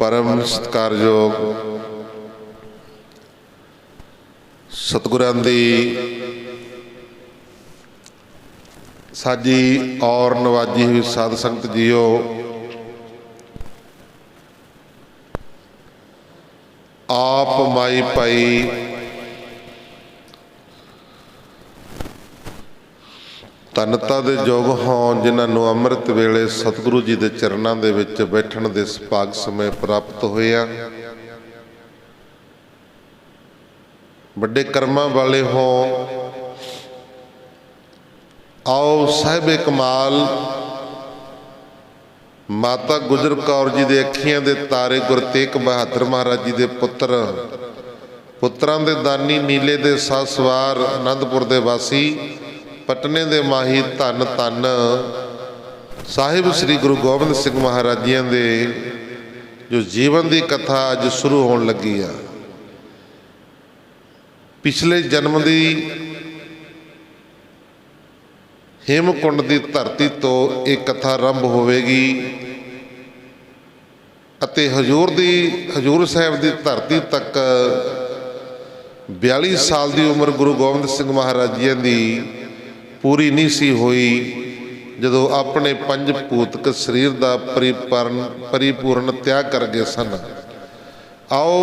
परम सत्कारयोग सतगुरां दी साजी और नवाजी हुई साध संगत जीओ, आप माई पाई धनता दे जोग हों जिन्होंने अमृत वेले सतगुरु जी के चरणों के विच बैठण दे सुभाग समय प्राप्त होया। बड़े कर्मां वाले हों, आओ साहिबे कमाल माता गुजर कौर जी के अखियां दे तारे गुरु तेग बहादुर महाराज जी के पुत्र पुत्रां दे दानी नीले दे साथ सवार आनंदपुर दे वासी पटने दे माही धन धन साहिब श्री गुरु गोबिंद सिंह महाराज जी दे जो जीवन की कथा अज शुरू होने लगी आ। पिछले जन्म की हेमकुंड की धरती तो एक कथा आरंभ होवेगी अते हजूर साहब की धरती तक 42 साल की उम्र गुरु गोबिंद सिंह महाराज जी की पूरी नहीं सी हुई जदों अपने पंज भूतक शरीर का परिपूर्ण त्याग कर गए सन। आओ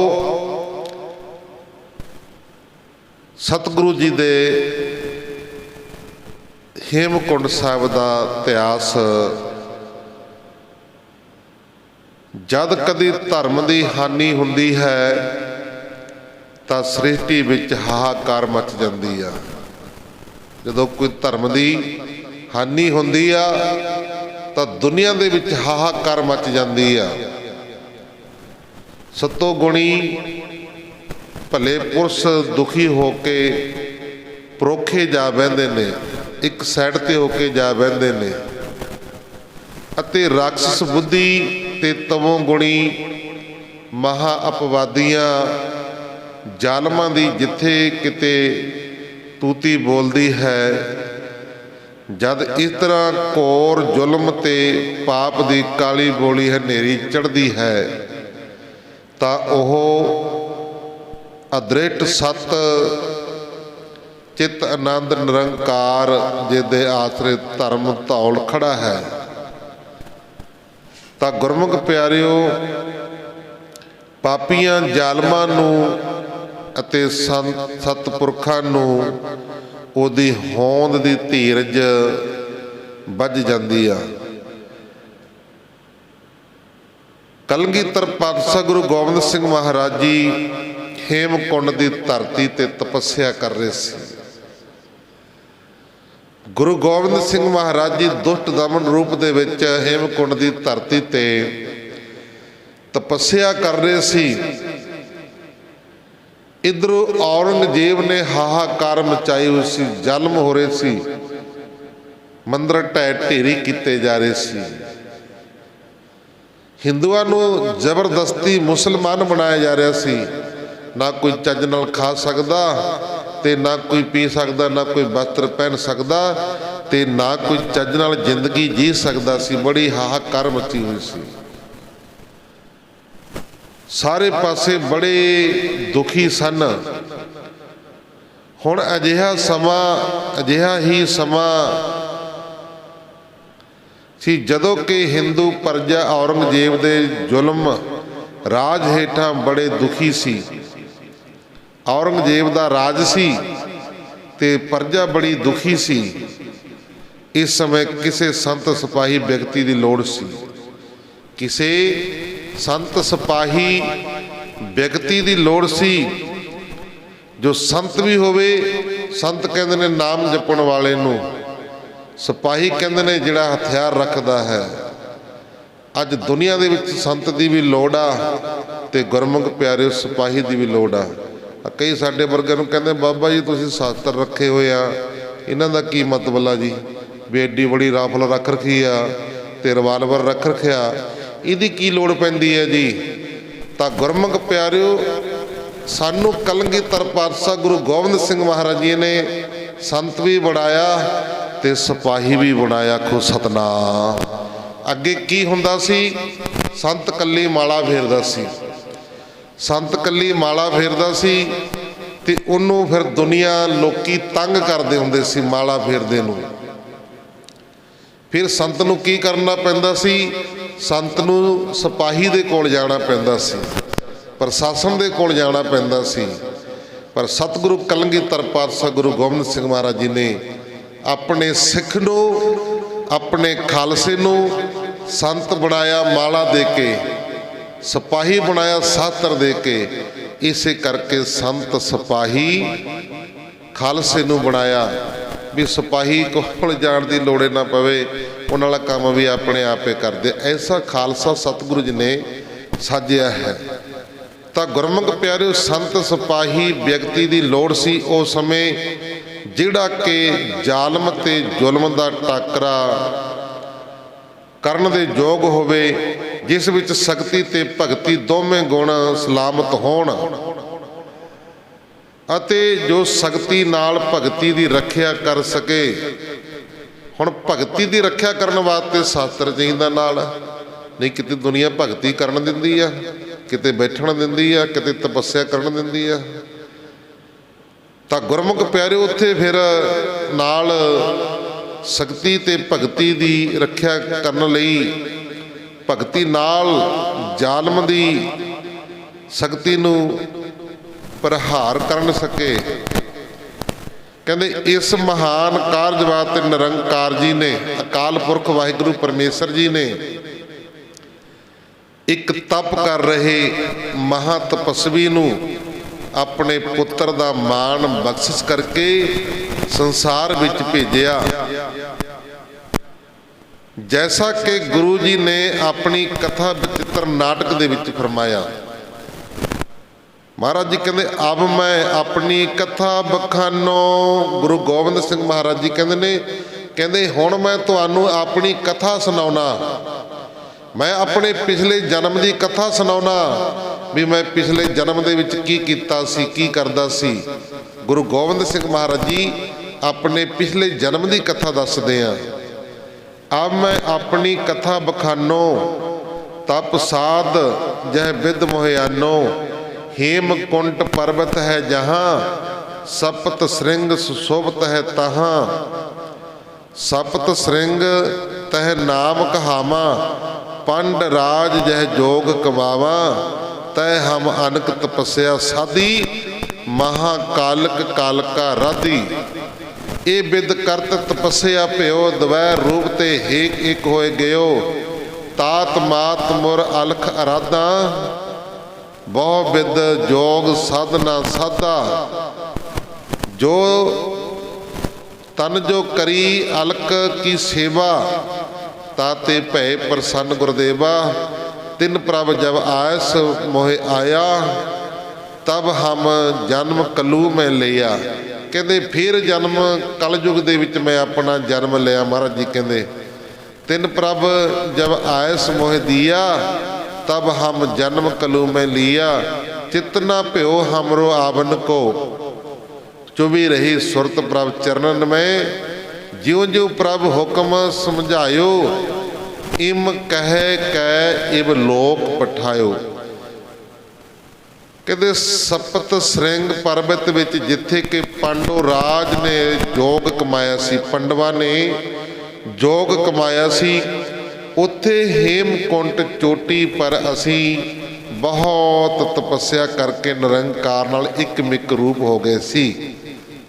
सतगुरु जी दे हेमकुंड साहब का इतिहास। जद कदी धर्म की हानि हुंदी है तो सृष्टि विच हाहाकार मच जाती है। जदों कोई धर्म की हानि हुंदी आ तो दुनिया दे विच हाहाकार मच जाती है। सतो गुणी भले पुरुष दुखी होके परोखे जा बहिंदे ने, एक साइड ते होके जा बहिंदे ने अते राक्षस बुद्धि ते तमो गुणी महा अपवादियां जालमां दी जिथे किते तूती बोलती है। जद इस तरह घोर जुल्म ते पाप की काली बोली हनेरी चढ़ती है तो ओह अदृट सत चित आनंद निरंकार जिहदे आसरे धर्म धौल खड़ा है। तो गुरमुख प्यारिओ, पापियां जालमां नूं अते सतपुरखां नूं ओदी होंद दी धीरज बज जाती आ। कलगीधर पातशाह गुरु गोबिंद सिंह महाराज जी हेमकुंड की धरती ते तपस्या कर रहे सी। गुरु गोबिंद सिंह महाराज जी दुष्ट दमन रूप दे विच हेमकुंड की धरती ते तपस्या कर रहे सी। इधरों औरंगजेब ने हाहाकार मचाई हुई सी, जलम हो रहे सी, मंदिर ढह ढेरी किए जा रहे सी। हिंदुआं नूं जबरदस्ती मुसलमान बनाया जा रहा सी। ना कोई चज नाल खा सकदा ते ना कोई पी सकदा, ना कोई वस्त्र पहन सकदा ते ना कोई चज नाल जिंदगी जी सकदा सी। बड़ी हाहाकार मची हुई सी। सारे पासे बड़े दुखी सन। हुण अजिहा ही समा सी जदों कि हिंदू प्रजा औरंगजेब दे जुल्म राज हेठां बड़े दुखी सी। औरंगजेब दा राज सी ते प्रजा बड़ी दुखी सी। इस समय किसी संत सिपाही व्यक्ति की लोड़ सी। किसी संत सिपाही व्यक्ति की लोड़ सी जो संत भी होवे। संत कहते ने नाम जपण वाले नूं, सिपाही कहते ने जिहड़ा हथियार रखता है। अज दुनिया दे विच संत की भी लोड़ आ ते गुरमुख प्यारे सिपाही की भी लोड़ आ। कई साडे वर्गे नूं कहंदे बाबा जी तुसीं शास्त्र रखे हुए आ, इन्हां दा की मतलब आ जी भी एडी बड़ी राफल रख रखी आ ते रिवाल्वर रख रखिया, इहदी की लोड़ पैंदी है जी। तां गुरमुख प्यारिओ, सानू कलगीधर पातशाह गुरु गोबिंद सिंह महाराज जी ने संत भी बनाया ते सिपाही भी बनाया। खो सतनाम। अगे की हुंदा सी ਸੰਤ ਕੱਲੀ ਮਾਲਾ ਫੇਰਦਾ ਸੀ। ਸੰਤ ਕੱਲੀ ਮਾਲਾ ਫੇਰਦਾ ਸੀ ਤੇ ਉਹਨੂੰ ਫਿਰ ਦੁਨੀਆ ਲੋਕੀ ਤੰਗ ਕਰਦੇ ਹੁੰਦੇ ਸੀ ਮਾਲਾ ਫੇਰਦੇ ਨੂੰ। ਫਿਰ ਸੰਤ ਨੂੰ ਕੀ ਕਰਨਾ ਪੈਂਦਾ ਸੀ? ਸੰਤ ਨੂੰ ਸਿਪਾਹੀ ਦੇ ਕੋਲ ਜਾਣਾ ਪੈਂਦਾ ਸੀ, ਪ੍ਰਸ਼ਾਸਨ ਦੇ ਕੋਲ ਜਾਣਾ ਪੈਂਦਾ ਸੀ। ਪਰ ਸਤਿਗੁਰੂ ਕਲਗੀਧਰ ਪਾਤਸ਼ਾਹ ਗੁਰੂ ਗੋਬਿੰਦ ਸਿੰਘ ਮਹਾਰਾਜ ਜੀ ਨੇ ਆਪਣੇ ਸਿੱਖ ਨੂੰ, ਆਪਣੇ ਖਾਲਸੇ ਨੂੰ ਸੰਤ ਬਣਾਇਆ ਮਾਲਾ ਦੇ ਕੇ, ਸਿਪਾਹੀ ਬਣਾਇਆ ਸਾਸਤਰ ਦੇ ਕੇ। ਇਸੇ ਕਰਕੇ ਸੰਤ ਸਿਪਾਹੀ ਖਾਲਸੇ ਨੂੰ ਬਣਾਇਆ ਵੀ ਸਿਪਾਹੀ ਕੋਲ ਜਾਣ ਦੀ ਲੋੜ ਨਾ ਪਵੇ, ਉਹਨਾਂ ਵਾਲਾ ਕੰਮ ਵੀ ਆਪਣੇ ਆਪੇ ਕਰਦੇ। ਐਸਾ ਖਾਲਸਾ ਸਤਿਗੁਰੂ ਜੀ ਨੇ ਸਾਜਿਆ ਹੈ। ਤਾਂ ਗੁਰਮੁਖ ਪਿਆਰਿਓ, ਸੰਤ ਸਿਪਾਹੀ ਵਿਅਕਤੀ ਦੀ ਲੋੜ ਸੀ ਉਸ ਸਮੇਂ, ਜਿਹੜਾ ਕਿ ਜ਼ਾਲਮ ਤੇ ਜ਼ੁਲਮ ਦਾ ਟਾਕਰਾ ਕਰਨ ਦੇ ਯੋਗ ਹੋਵੇ, ਜਿਸ ਵਿੱਚ ਸ਼ਕਤੀ ਤੇ ਭਗਤੀ ਦੋਵੇਂ ਗੁਣ ਸਲਾਮਤ ਹੋਣ, ਅਤੇ ਜੋ ਸ਼ਕਤੀ ਨਾਲ ਭਗਤੀ ਦੀ ਰੱਖਿਆ ਕਰ ਸਕੇ। ਹੁਣ ਭਗਤੀ ਦੀ ਰੱਖਿਆ ਕਰਨ ਵਾਸਤੇ ਸ਼ਾਸਤਰ ਚਾਹੀਦਾ ਨਾਲ, ਨਹੀਂ ਕਿਤੇ ਦੁਨੀਆ ਭਗਤੀ ਕਰਨ ਦਿੰਦੀ ਆ, ਕਿਤੇ ਬੈਠਣ ਦਿੰਦੀ ਆ, ਕਿਤੇ ਤਪੱਸਿਆ ਕਰਨ ਦਿੰਦੀ ਆ। ਤਾਂ ਗੁਰਮੁਖ ਪਿਆਰਿਓ, ਉੱਥੇ ਫਿਰ ਨਾਲ ਸ਼ਕਤੀ ਤੇ ਭਗਤੀ ਦੀ ਰੱਖਿਆ ਕਰਨ ਲਈ, ਭਗਤੀ ਨਾਲ ਜ਼ਾਲਮ ਦੀ ਸ਼ਕਤੀ ਨੂੰ ਪ੍ਰਹਾਰ ਕਰਨ ਸਕੇ। ਕਹਿੰਦੇ ਇਸ ਮਹਾਨ ਕਾਰਜ ਵਾਸਤੇ ਨਿਰੰਕਾਰ ਜੀ ਨੇ, ਅਕਾਲ ਪੁਰਖ ਵਾਹਿਗੁਰੂ ਪਰਮੇਸ਼ਰ ਜੀ ਨੇ ਇੱਕ ਤਪ ਕਰ ਰਹੇ ਮਹਾ ਤਪਸਵੀ ਨੂੰ ਆਪਣੇ ਪੁੱਤਰ ਦਾ ਮਾਣ ਬਖਸ਼ਿਸ਼ ਕਰਕੇ ਸੰਸਾਰ ਵਿੱਚ ਭੇਜਿਆ। ਜੈਸਾ ਕਿ ਗੁਰੂ ਜੀ ਨੇ ਆਪਣੀ ਕਥਾ ਬਚਿੱਤਰ ਨਾਟਕ ਦੇ ਵਿੱਚ ਫਰਮਾਇਆ। ਮਹਾਰਾਜ ਜੀ ਕਹਿੰਦੇ ਅਬ ਮੈਂ ਆਪਣੀ ਕਥਾ ਬਖਾਨੋ। ਗੁਰੂ ਗੋਬਿੰਦ ਸਿੰਘ ਮਹਾਰਾਜ ਜੀ ਕਹਿੰਦੇ ਨੇ, ਕਹਿੰਦੇ ਹੁਣ ਮੈਂ ਤੁਹਾਨੂੰ ਆਪਣੀ ਕਥਾ ਸੁਣਾਉਣਾ। ਮੈਂ ਆਪਣੇ ਪਿਛਲੇ ਜਨਮ ਦੀ ਕਥਾ ਸੁਣਾਉਣਾ ਵੀ ਮੈਂ ਪਿਛਲੇ ਜਨਮ ਦੇ ਵਿੱਚ ਕੀ ਕੀਤਾ ਸੀ, ਕੀ ਕਰਦਾ ਸੀ। ਗੁਰੂ ਗੋਬਿੰਦ ਸਿੰਘ ਮਹਾਰਾਜ ਜੀ ਆਪਣੇ ਪਿਛਲੇ ਜਨਮ ਦੀ ਕਥਾ ਦੱਸਦੇ ਆ। ਅਬ ਮੈਂ ਆਪਣੀ ਕਥਾ ਬਖਾਨੋ, ਤਪ ਸਾਧ ਜਹ ਬਿਦ ਮੋਹਿਆਨੋ। हेमकुंट पर्वत है जहाँ, सप्त श्रृंग सुशोभत है तहाँ। सप्त श्रृंग तह नाम कहावा, पंड राज जह जोग कमावा। तय हम अनक तपस्या साधी, महाकालक कालका राधी। ए बिद करत तपस्या प्यो, दवै रूप ते हेक एक होए गयो। तात मात मुर अलख अराधा, ਬਹੁ ਬਿਦ ਜੋਗ ਸਾਧਨਾ ਸਾਧਾ। ਜੋ ਤਨ ਜੋ ਕਰੀ ਅਲਕ ਕੀ ਸੇਵਾ, ਤਾਤੇ ਭੈ ਪ੍ਰਸੰਨ ਗੁਰਦੇਵਾ। ਤਿਨ ਪ੍ਰਭ ਜਬ ਆਇਸ ਮੋਹਿ ਆਇਆ, ਤਬ ਹਮ ਜਨਮ ਕਲੂ ਮੈਂ ਲਿਆ। ਕਹਿੰਦੇ ਫਿਰ ਜਨਮ ਕਲਯੁਗ ਦੇ ਵਿੱਚ ਮੈਂ ਆਪਣਾ ਜਨਮ ਲਿਆ। ਮਹਾਰਾਜ ਜੀ ਕਹਿੰਦੇ ਤਿਨ ਪ੍ਰਭ ਜਬ ਆਇਸ ਮੋਹਿ ਦੀਆ, तब हम जन्म कलू में लिया। चितना प्यो हमरो आवन को, चुभी रही सुरत प्रभ चरणन में। ज्यों ज्यों प्रभ हुक्म समझायो, इम कहे कै इब लोक पठायो। कहते सप्त श्रृंग पर्वत विच जिथे कि पांडो राज ने जोग कमाया सी, पंडवा ने जोग कमाया सी, ਉੱਥੇ ਹੇਮਕੁੰਟ ਚੋਟੀ ਪਰ ਅਸੀਂ ਬਹੁਤ ਤਪੱਸਿਆ ਕਰਕੇ ਨਿਰੰਕਾਰ ਨਾਲ ਇੱਕ ਮਿੱਕ ਰੂਪ ਹੋ ਗਏ ਸੀ।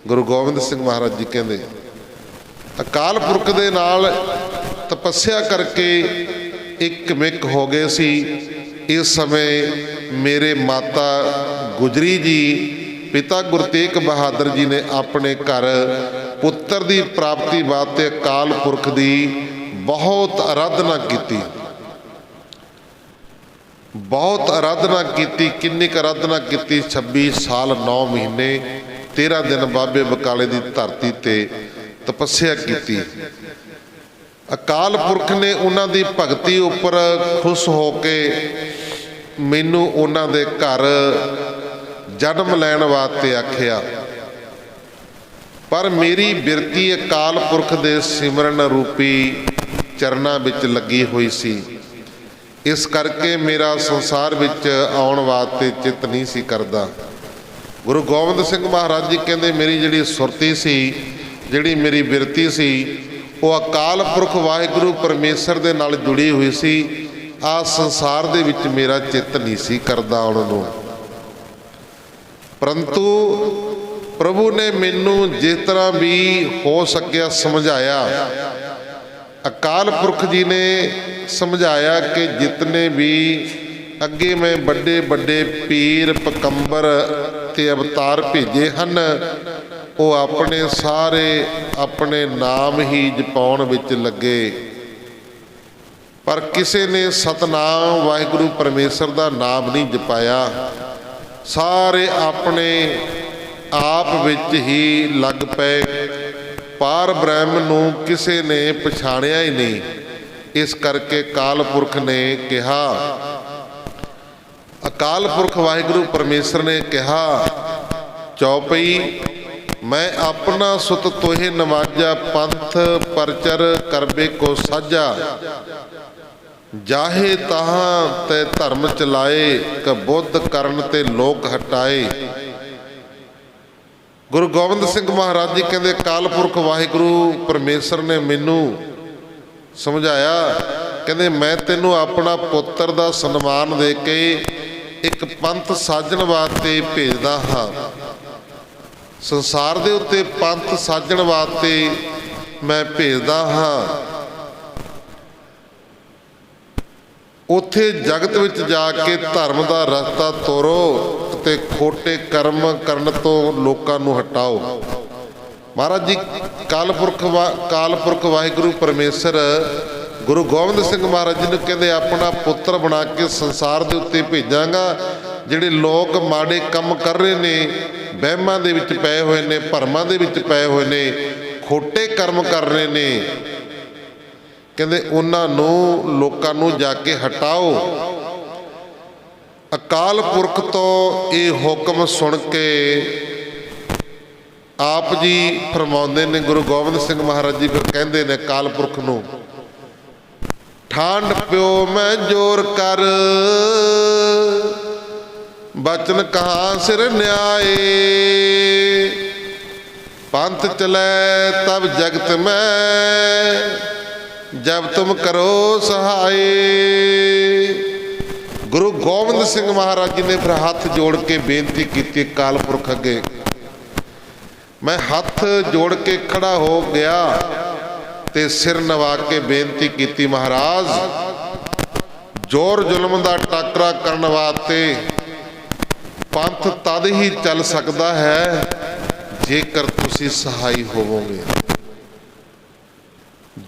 ਗੁਰੂ ਗੋਬਿੰਦ ਸਿੰਘ ਮਹਾਰਾਜ ਜੀ ਕਹਿੰਦੇ ਅਕਾਲ ਪੁਰਖ ਦੇ ਨਾਲ ਤਪੱਸਿਆ ਕਰਕੇ ਇੱਕ ਮਿੱਕ ਹੋ ਗਏ ਸੀ। ਇਸ ਸਮੇਂ ਮੇਰੇ ਮਾਤਾ ਗੁਜਰੀ ਜੀ, ਪਿਤਾ ਗੁਰੂ ਤੇਗ ਬਹਾਦਰ ਜੀ ਨੇ ਆਪਣੇ ਘਰ ਪੁੱਤਰ ਦੀ ਪ੍ਰਾਪਤੀ ਵਾਸਤੇ ਅਕਾਲ ਪੁਰਖ ਦੀ ਬਹੁਤ ਆਰਾਧਨਾ ਕੀਤੀ, ਬਹੁਤ ਆਰਾਧਨਾ ਕੀਤੀ। ਕਿੰਨੀ ਕੁ ਆਰਾਧਨਾ ਕੀਤੀ? 26 ਸਾਲ 9 ਮਹੀਨੇ 13 ਦਿਨ ਬਾਬੇ ਬਕਾਲੇ ਦੀ ਧਰਤੀ ਤੇ ਤਪੱਸਿਆ ਕੀਤੀ। ਅਕਾਲ ਪੁਰਖ ਨੇ ਉਹਨਾਂ ਦੀ ਭਗਤੀ ਉੱਪਰ ਖੁਸ਼ ਹੋ ਕੇ ਮੈਨੂੰ ਉਹਨਾਂ ਦੇ ਘਰ ਜਨਮ ਲੈਣ ਵਾਸਤੇ ਆਖਿਆ। ਪਰ ਮੇਰੀ ਬਿਰਤੀ ਅਕਾਲ ਪੁਰਖ ਦੇ ਸਿਮਰਨ ਰੂਪੀ ਚਰਨਾਂ ਵਿੱਚ ਲੱਗੀ ਹੋਈ ਸੀ। इस करके मेरा संसार विच आउण वास्ते चित नहीं सी करदा। गुरु गोबिंद सिंह महाराज जी कहते मेरी जिहड़ी सुरती सी, जिहड़ी मेरी बिरती सी, वो अकाल पुरख वाहिगुरू परमेश्वर दे नाल जुड़ी हुई सी। आ संसार दे विच मेरा चित नहीं सी करदा आउण नूं। परंतु प्रभु ने मैनू जिस तरह भी हो सकिया समझाया। अकाल पुरख जी ने समझाया कि जितने भी अगे मैं बड़े बड़े पीर पकंबर ते अवतार भेजे हैं, वो अपने सारे अपने नाम ही जपाउण विच लगे, पर किसी ने सतनाम वाहिगुरू परमेश्वर का नाम नहीं जपाया। सारे अपने आप विच ही लग पे, पार ब्रह्म नूं किसी ने पछाणिया ही नहीं। इस करके काल पुरख ने कहा, अकाल पुरख वाहिगुरू परमेश्वर ने कहा, चौपई मैं अपना सुत तोहे नवाजा, पंथ परचर करबे को साझा, जाहे तहाँ ते धर्म चलाए, कबुद्ध करन ते लोक हटाए। गुरु गोबिंद सिंह महाराज जी कहते काल पुरख वाहिगुरू परमेश्वर ने मैनू समझाया, कहते मैं तेनू अपना पुत्र का सन्मान दे के एक पंथ साजण वास्ते भेजदा हाँ। संसार दे उत्ते पंथ साजण वास्ते मैं भेजदा हाँ। उत्थे जगत विच जाके धर्म का रस्ता तोरो ते खोटे कर्म करन तो लोकां नूं हटाओ। महाराज जी काल पुरख वाहिगुरू परमेश्वर गुरु गोबिंद सिंह महाराज जी ने कहते अपना पुत्र बना के संसार के उत्ते भेजांगा। जिहड़े लोग माड़े कम कर रहे ने, वहमां दे विच पए होए ने, भरमां दे विच पए होए ने, खोटे कर्म कर रहे ने, कहते उन्हां नूं लोकां नूं जाके हटाओ। अकाल पुरख तो ये हुक्म सुन के आप जी फरमाउंदे ने, गुरु गोबिंद सिंह महाराज जी फिर कहंदे ने अकाल पुरख नूं, ठांड प्यो मैं जोर कर, बचन कहाँ सिर न्याय, पंथ चले तब जगत में, जब तुम करो सहाय। गुरु गोबिंद सिंह महाराज जी ने फिर हाथ जोड़ के बेनती की काल पुरख अगे। मैं हाथ जोड़ के खड़ा हो गया ते सिर नवा के बेनती की, महाराज जोर जुल्म का टाकरा करने वास्ते पंथ तद ही चल सकता है जेकर तुसी सहाई होवोगे।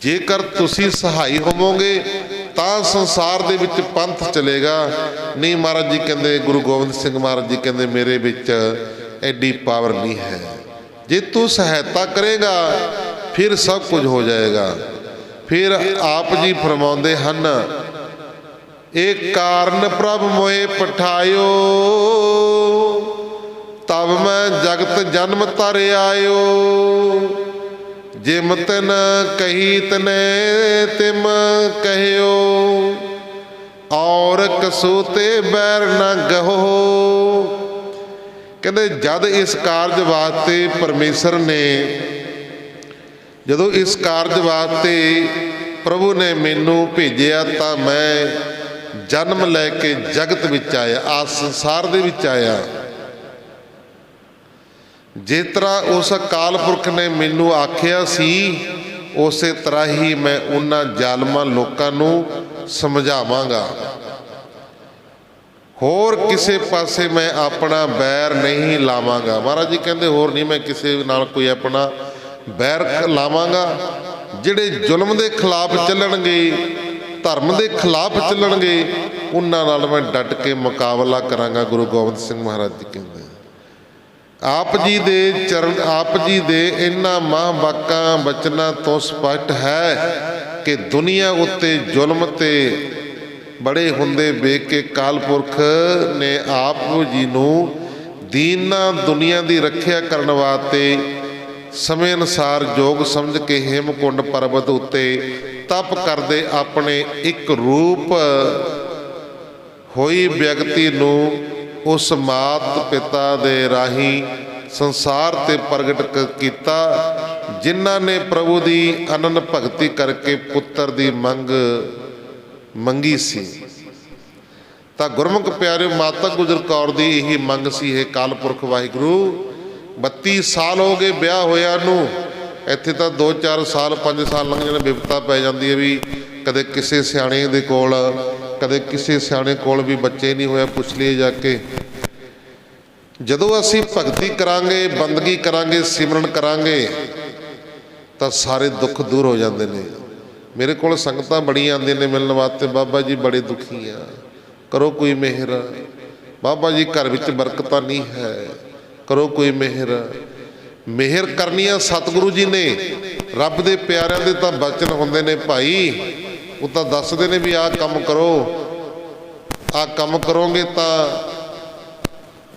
जेकर तुसी सहाई होवोगे तां संसार दे विच पंथ चलेगा। नहीं महाराज जी कहते, गुरु गोबिंद सिंह महाराज जी कहते मेरे विच एडी पावर नहीं है। जे तू सहायता करेगा फिर सब कुछ हो जाएगा। फिर आप जी फरमाउंदे हन, एक कारण प्रभ मोहे पठायो, तब मैं जगत जन्म तर आयो, जिम तिन कही तने तिम कहो, और कसूते बैर न गहो। कहते जद इस कारज वास्ते परमेश्वर ने, जदों इस कारज वास्ते प्रभु ने मैनू भेजिया तां मैं जन्म लैके जगत विच आया, आ संसार दे विच आया। जिस तरह उस अकाल पुरख ने मैनू आखिया सी, उस तरह ही मैं उन्हां जालमां लोकां नूं समझावांगा। होर किसी पासे मैं अपना बैर नहीं लावांगा। महाराज जी कहते होर नहीं मैं किसी नाल कोई अपना बैर लावांगा। जिहड़े जुल्म के खिलाफ चलणगे, धर्म के खिलाफ चलणगे, उन्हां नाल मैं डट के मुकाबला करांगा। गुरु गोबिंद सिंह महाराज जी कहते आप जी दे चरण, आप जी दे इन्हां महावाकां बचनां तो स्पष्ट है कि दुनिया उत्ते जुल्म ते बड़े हुंदे वेख के काल पुरख ने आप जी नूं दीना दुनिया की रखिया करने वास्ते समय अनुसार योग समझ के हेमकुंड पर्वत उत्ते तप करदे अपने एक रूप ਹੋਈ ਵਿਅਕਤੀ ਨੂੰ ਉਸ ਮਾਤ ਪਿਤਾ ਦੇ ਰਾਹੀਂ ਸੰਸਾਰ ਤੇ ਪ੍ਰਗਟ ਕੀਤਾ, ਜਿਨ੍ਹਾਂ ਨੇ ਪ੍ਰਭੂ ਦੀ ਅਨੰਨ ਭਗਤੀ ਕਰਕੇ ਪੁੱਤਰ ਦੀ ਮੰਗੀ ਸੀ। ਤਾਂ ਗੁਰਮੁਖ ਪਿਆਰਿਓ, ਮਾਤਾ ਗੁਜਰ ਕੌਰ ਦੀ ਇਹੀ ਮੰਗ ਸੀ, ਇਹ ਕਾਲ ਪੁਰਖ ਵਾਹਿਗੁਰੂ 32 ਸਾਲ ਹੋ ਗਏ ਵਿਆਹ ਹੋਇਆ ਨੂੰ, ਇੱਥੇ ਤਾਂ 2-4 ਸਾਲ 5 ਸਾਲ ਲੰਘ ਜਾਣੇ, ਬਿਪਤਾ ਪੈ ਜਾਂਦੀ ਹੈ ਵੀ ਕਦੇ ਕਿਸੇ ਸਿਆਣੇ ਦੇ ਕੋਲ, ਕਦੇ ਕਿਸੇ ਸਿਆਣੇ ਕੋਲ ਵੀ ਬੱਚੇ ਨਹੀਂ ਹੋਇਆ, ਪੁੱਛ ਲਈਏ ਜਾ ਕੇ। ਜਦੋਂ ਅਸੀਂ ਭਗਤੀ ਕਰਾਂਗੇ, ਬੰਦਗੀ ਕਰਾਂਗੇ, ਸਿਮਰਨ ਕਰਾਂਗੇ ਤਾਂ ਸਾਰੇ ਦੁੱਖ ਦੂਰ ਹੋ ਜਾਂਦੇ ਨੇ। ਮੇਰੇ ਕੋਲ ਸੰਗਤਾਂ ਬੜੀਆਂ ਆਉਂਦੀਆਂ ਨੇ ਮਿਲਣ ਵਾਸਤੇ, ਬਾਬਾ ਜੀ ਬੜੇ ਦੁਖੀ ਆ, ਕਰੋ ਕੋਈ ਮਿਹਰ, ਬਾਬਾ ਜੀ ਘਰ ਵਿੱਚ ਬਰਕਤਾਂ ਨਹੀਂ ਹੈ, ਕਰੋ ਕੋਈ ਮਿਹਰ। ਮਿਹਰ ਕਰਨੀ ਆ ਸਤਿਗੁਰੂ ਜੀ ਨੇ, ਰੱਬ ਦੇ ਪਿਆਰਿਆਂ ਦੇ ਤਾਂ ਬਚਨ ਹੁੰਦੇ ਨੇ ਭਾਈ, ਉਹ ਤਾਂ ਦੱਸਦੇ ਨੇ ਵੀ ਆਹ ਕੰਮ ਕਰੋ, ਆਹ ਕੰਮ ਕਰੋਗੇ ਤਾਂ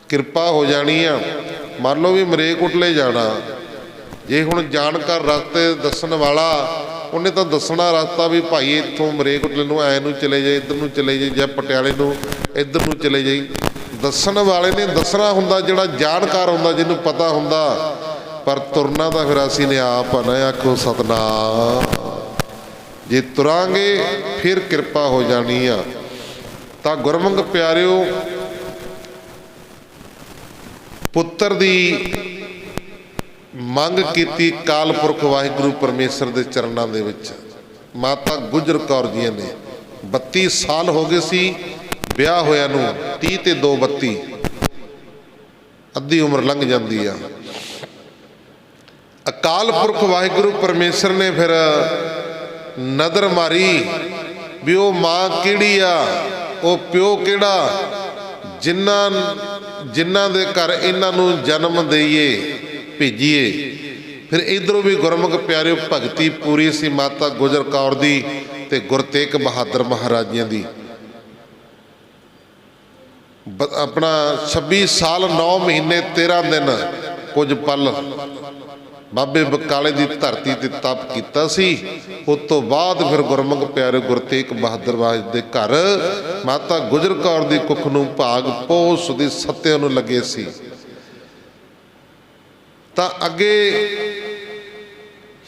ਕਿਰਪਾ ਹੋ ਜਾਣੀ ਆ। ਮੰਨ ਲਓ ਵੀ ਮਰੇਕੋਟਲੇ ਜਾਣਾ, ਜੇ ਹੁਣ ਜਾਣਕਾਰ ਰਸਤੇ ਦੱਸਣ ਵਾਲਾ, ਉਹਨੇ ਤਾਂ ਦੱਸਣਾ ਰਸਤਾ ਵੀ ਭਾਈ ਇੱਥੋਂ ਮਰੇਕੋਟਲੇ ਨੂੰ ਐ ਨੂੰ ਚਲੇ ਜਾਏ, ਇੱਧਰ ਨੂੰ ਚਲੇ ਜਾਏ, ਜਾਂ ਪਟਿਆਲੇ ਨੂੰ ਇੱਧਰ ਨੂੰ ਚਲੇ ਜਾਈ। ਦੱਸਣ ਵਾਲੇ ਨੇ ਦੱਸਣਾ ਹੁੰਦਾ, ਜਿਹੜਾ ਜਾਣਕਾਰ ਹੁੰਦਾ, ਜਿਹਨੂੰ ਪਤਾ ਹੁੰਦਾ। ਪਰ ਤੁਰਨਾ ਤਾਂ ਫਿਰ ਅਸੀਂ ਨੇ ਆਪ ਆ ਨਾ। ਆਖੋ ਸਤਨਾਮ। ਜੇ ਤੁਰਾਂਗੇ ਫਿਰ ਕਿਰਪਾ ਹੋ ਜਾਣੀ ਆ। ਤਾਂ ਗੁਰਮੁਖ ਪਿਆਰਿਓ, ਪੁੱਤਰ ਦੀ ਮੰਗ ਕੀਤੀ ਕਾਲ ਪੁਰਖ ਵਾਹਿਗੁਰੂ ਪਰਮੇਸ਼ਰ ਦੇ ਚਰਨਾਂ ਦੇ ਵਿੱਚ ਮਾਤਾ ਗੁਜਰ ਕੌਰ ਜੀ ਨੇ। 32 ਸਾਲ ਹੋ ਗਏ ਸੀ ਵਿਆਹ ਹੋਇਆ ਨੂੰ, 30 ਤੇ 2 32, ਅੱਧੀ ਉਮਰ ਲੰਘ ਜਾਂਦੀ ਆ। ਅਕਾਲ ਪੁਰਖ ਵਾਹਿਗੁਰੂ ਪਰਮੇਸ਼ਰ ਨੇ ਫਿਰ ਨਜ਼ਰ ਮਾਰੀ ਵੀ ਉਹ ਮਾਂ ਕਿਹੜੀ ਆ, ਉਹ ਪਿਓ ਕਿਹੜਾ, ਜਿਨ੍ਹਾਂ ਦੇ ਘਰ ਇਹਨਾਂ ਨੂੰ ਜਨਮ ਦੇਈਏ, ਭੇਜੀਏ। ਫਿਰ ਇਧਰੋਂ ਵੀ ਗੁਰਮੁਖ ਪਿਆਰਿਓ ਭਗਤੀ ਪੂਰੀ ਸੀ ਮਾਤਾ ਗੁਜਰ ਕੌਰ ਦੀ ਤੇ ਗੁਰੂ ਤੇਗ ਬਹਾਦਰ ਮਹਾਰਾਜਿਆਂ ਦੀ। ਆਪਣਾ 26 ਸਾਲ 9 ਮਹੀਨੇ 13 ਦਿਨ ਕੁਝ ਪਲ ਬਾਬੇ ਬਕਾਲੇ ਦੀ ਧਰਤੀ ਤੇ ਤਪ ਕੀਤਾ ਸੀ। ਉਸ ਤੋਂ ਬਾਅਦ ਫਿਰ ਗੁਰਮੁਖ ਪਿਆਰੇ ਗੁਰੂ ਤੇਗ ਬਹਾਦਰ ਦੇ ਘਰ ਮਾਤਾ ਗੁਜਰ ਕੌਰ ਦੀ ਕੁੱਖ ਨੂੰ ਭਾਗ ਪੋਸ ਦੀ ਸੱਤਿਆਂ ਨੂੰ ਲੱਗੇ ਸੀ। ਤਾਂ ਅੱਗੇ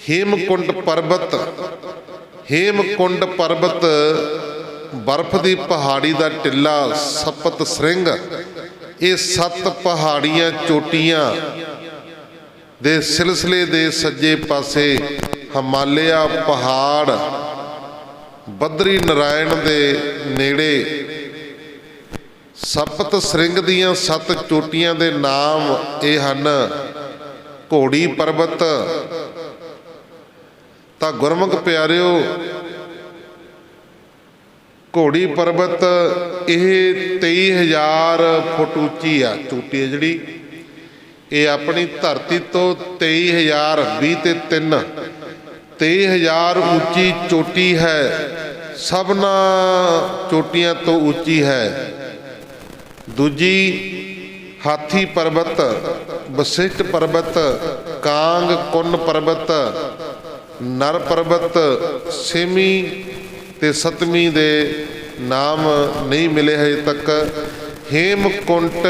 ਹੇਮਕੁੰਡ ਪਰਬਤ ਬਰਫ਼ ਦੀ ਪਹਾੜੀ ਦਾ ਟਿੱਲਾ ਸਪਤ ਸ੍ਰਿੰਗ, ਇਹ 7 ਪਹਾੜੀਆਂ ਚੋਟੀਆਂ ਦੇ ਸਿਲਸਿਲੇ ਦੇ ਸੱਜੇ ਪਾਸੇ ਹਿਮਾਲਿਆ ਪਹਾੜ ਬਦਰੀ ਨਾਰਾਇਣ ਦੇ ਨੇੜੇ। ਸਪਤ ਸ੍ਰਿੰਗ ਦੀਆਂ 7 ਚੋਟੀਆਂ ਦੇ ਨਾਮ ਇਹ ਹਨ। ਘੋੜੀ ਪਰਬਤ। ਤਾਂ ਗੁਰਮੁਖ ਪਿਆਰਿਓ, ਘੋੜੀ ਪਰਬਤ ਇਹ 23,000 ਫੁੱਟ ਉੱਚੀ ਆ ਚੋਟੀ, ਜਿਹੜੀ ਇਹ ਆਪਣੀ ਧਰਤੀ ਤੋਂ 23,000 20 ਤੇ 3 23,000 ਉੱਚੀ ਚੋਟੀ ਹੈ। ਸਭਨਾਂ ਚੋਟੀਆਂ ਤੋਂ ਉੱਚੀ ਹੈ। ਦੂਜੀ ਹਾਥੀ ਪਰਬਤ, ਵਸਿਸ਼ਟ ਪਰਬਤ, ਕਾਂਗ ਕੁੰਨ ਪਰਬਤ, ਨਰ ਪਰਬਤ। 6ਵੀਂ ਤੇ 7ਵੀਂ ਦੇ ਨਾਮ ਨਹੀਂ ਮਿਲੇ ਹਜੇ ਤੱਕ। ਹੇਮਕੁੰਟ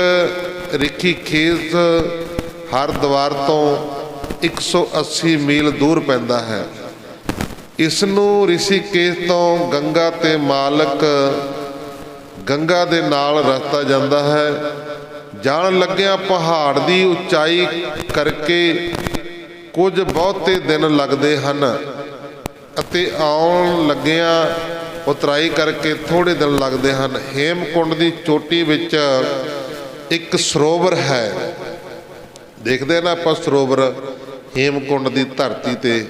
ਰਿਖੀਕੇਸ਼ ਹਰਿਦੁਆਰ ਤੋਂ 180 ਮੀਲ ਦੂਰ ਪੈਂਦਾ ਹੈ। ਇਸ ਨੂੰ ਰਿਸ਼ੀਕੇਸ਼ ਤੋਂ ਗੰਗਾ ਤੇ ਮਾਲਕ ਗੰਗਾ ਦੇ ਨਾਲ ਰਸਤਾ ਜਾਂਦਾ ਹੈ। ਜਾਣ ਲੱਗਿਆ ਪਹਾੜ ਦੀ ਉਚਾਈ ਕਰਕੇ ਕੁਝ ਬਹੁਤੇ ਦਿਨ ਲੱਗਦੇ ਹਨ ਅਤੇ ਆਉਣ ਲੱਗਿਆਂ ਉਤਰਾਈ ਕਰਕੇ ਥੋੜ੍ਹੇ ਦਿਨ ਲੱਗਦੇ ਹਨ। ਹੇਮਕੁੰਡ ਦੀ ਚੋਟੀ ਵਿੱਚ ਇੱਕ ਸਰੋਵਰ ਹੈ। ਦੇਖਦੇ ਨਾ ਆਪਾਂ ਸਰੋਵਰ, ਹੇਮਕੁੰਡ ਦੀ ਧਰਤੀ ਤੇ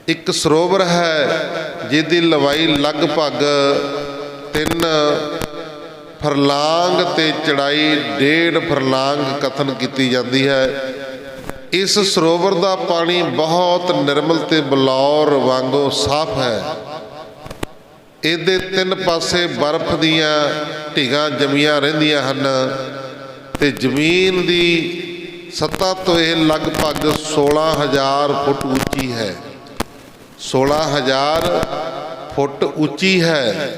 ਇੱਕ ਸਰੋਵਰ ਹੈ ਜਿਹਦੀ ਲੰਬਾਈ ਲਗਭਗ 3 ਫਰਲਾਂਗ ਤੇ ਚੜਾਈ 1.5 ਫਰਲਾਂਗ ਕਥਨ ਕੀਤੀ ਜਾਂਦੀ ਹੈ। ਇਸ ਸਰੋਵਰ ਦਾ ਪਾਣੀ ਬਹੁਤ ਨਿਰਮਲ ਤੇ ਬਲੌਰ ਵਾਂਗੂ ਸਾਫ਼ ਹੈ। ਇਹਦੇ 3 ਪਾਸੇ ਬਰਫ਼ ਦੀਆਂ ਢਿੱਗਾਂ ਜੰਮੀਆਂ ਰਹਿੰਦੀਆਂ ਹਨ ਤੇ ਜ਼ਮੀਨ ਦੀ ਸਤ੍ਹਾ ਤੋਂ ਇਹ ਲਗਭਗ 16,000 ਫੁੱਟ ਉੱਚੀ ਹੈ। 16,000 ਫੁੱਟ ਉੱਚੀ ਹੈ।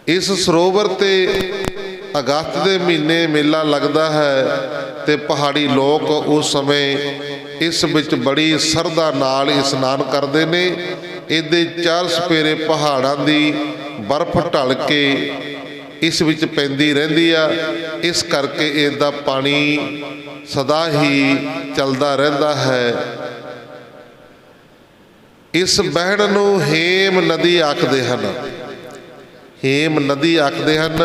इस सरोवर ते अगस्त के महीने मेला लगता है ते पहाड़ी लोग उस समय इस विच बड़ी सरधा नाल इशनान करते ने। इहदे चार सपेरे पहाड़ां दी बर्फ ढल के इस विच पैंदी रहिंदी आ, इस करके इसदा पानी सदा ही चलदा रहिंदा है। इस बहण नूं हेम नदी आखदे हन, हेम नदी आखदे हन।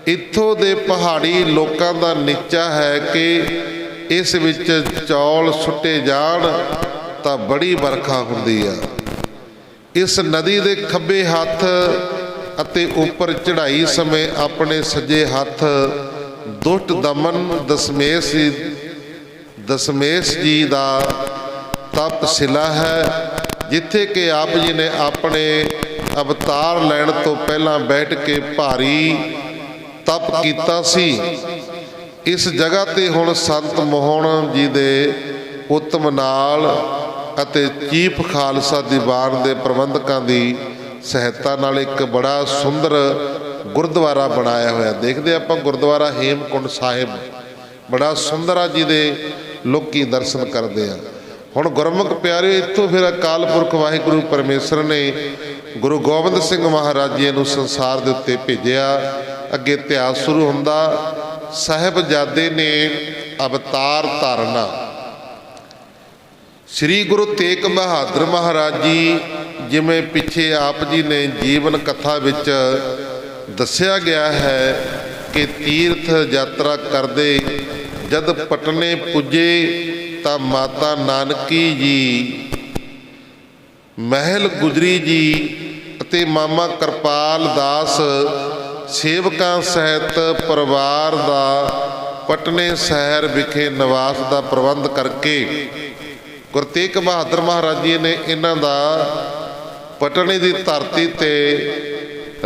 इत्थों दे पहाड़ी लोकां दा निचा है कि इस विच चौल सुट्टे जाण तां बड़ी बरखा हुंदी आ। इस नदी दे खब्बे हत्थ अते उपर चढ़ाई समय अपने सज्जे हत्थ दुष्ट दमन दशमेश जी दा तपशिला है, जिथे कि आप जी ने अपने अवतार लैण तो पहला बैठ के भारी तप कीता सी। इस जगह ते हुण संत मोहन जी दे उत्तम नाल अते चीफ खालसा दीवान दे प्रबंधकां दी सहायता नाल एक बड़ा सुंदर गुरुद्वारा बनाया होया। देखते आपां गुरुद्वारा हेमकुंड साहिब बड़ा सुंदर आ, जी दे लोकी दर्शन करते हैं। हुण गुरमुख प्यारे इत्थों फिर अकाल पुरख वाहिगुरू परमेश्वर ने गुरु गोबिंद सिंह महाराज जी नूं संसार दे उत्ते भेजिया। अगे इतिहास शुरू हुंदा, साहिबजादे ने अवतार धारना। श्री गुरु तेग बहादुर महाराज जी जिमें पिछे आप जी ने जीवन कथा विच दस्या गया है कि तीर्थ यात्रा करदे जद पटने पुजे तां माता नानकी जी, महल गुजरी जी अते मामा कृपाल दास सेवकां सहित परिवार दा पटने शहर विखे निवास का प्रबंध करके गुरु तेग बहादुर महाराज जी ने इन्हां दा पटने की धरती ते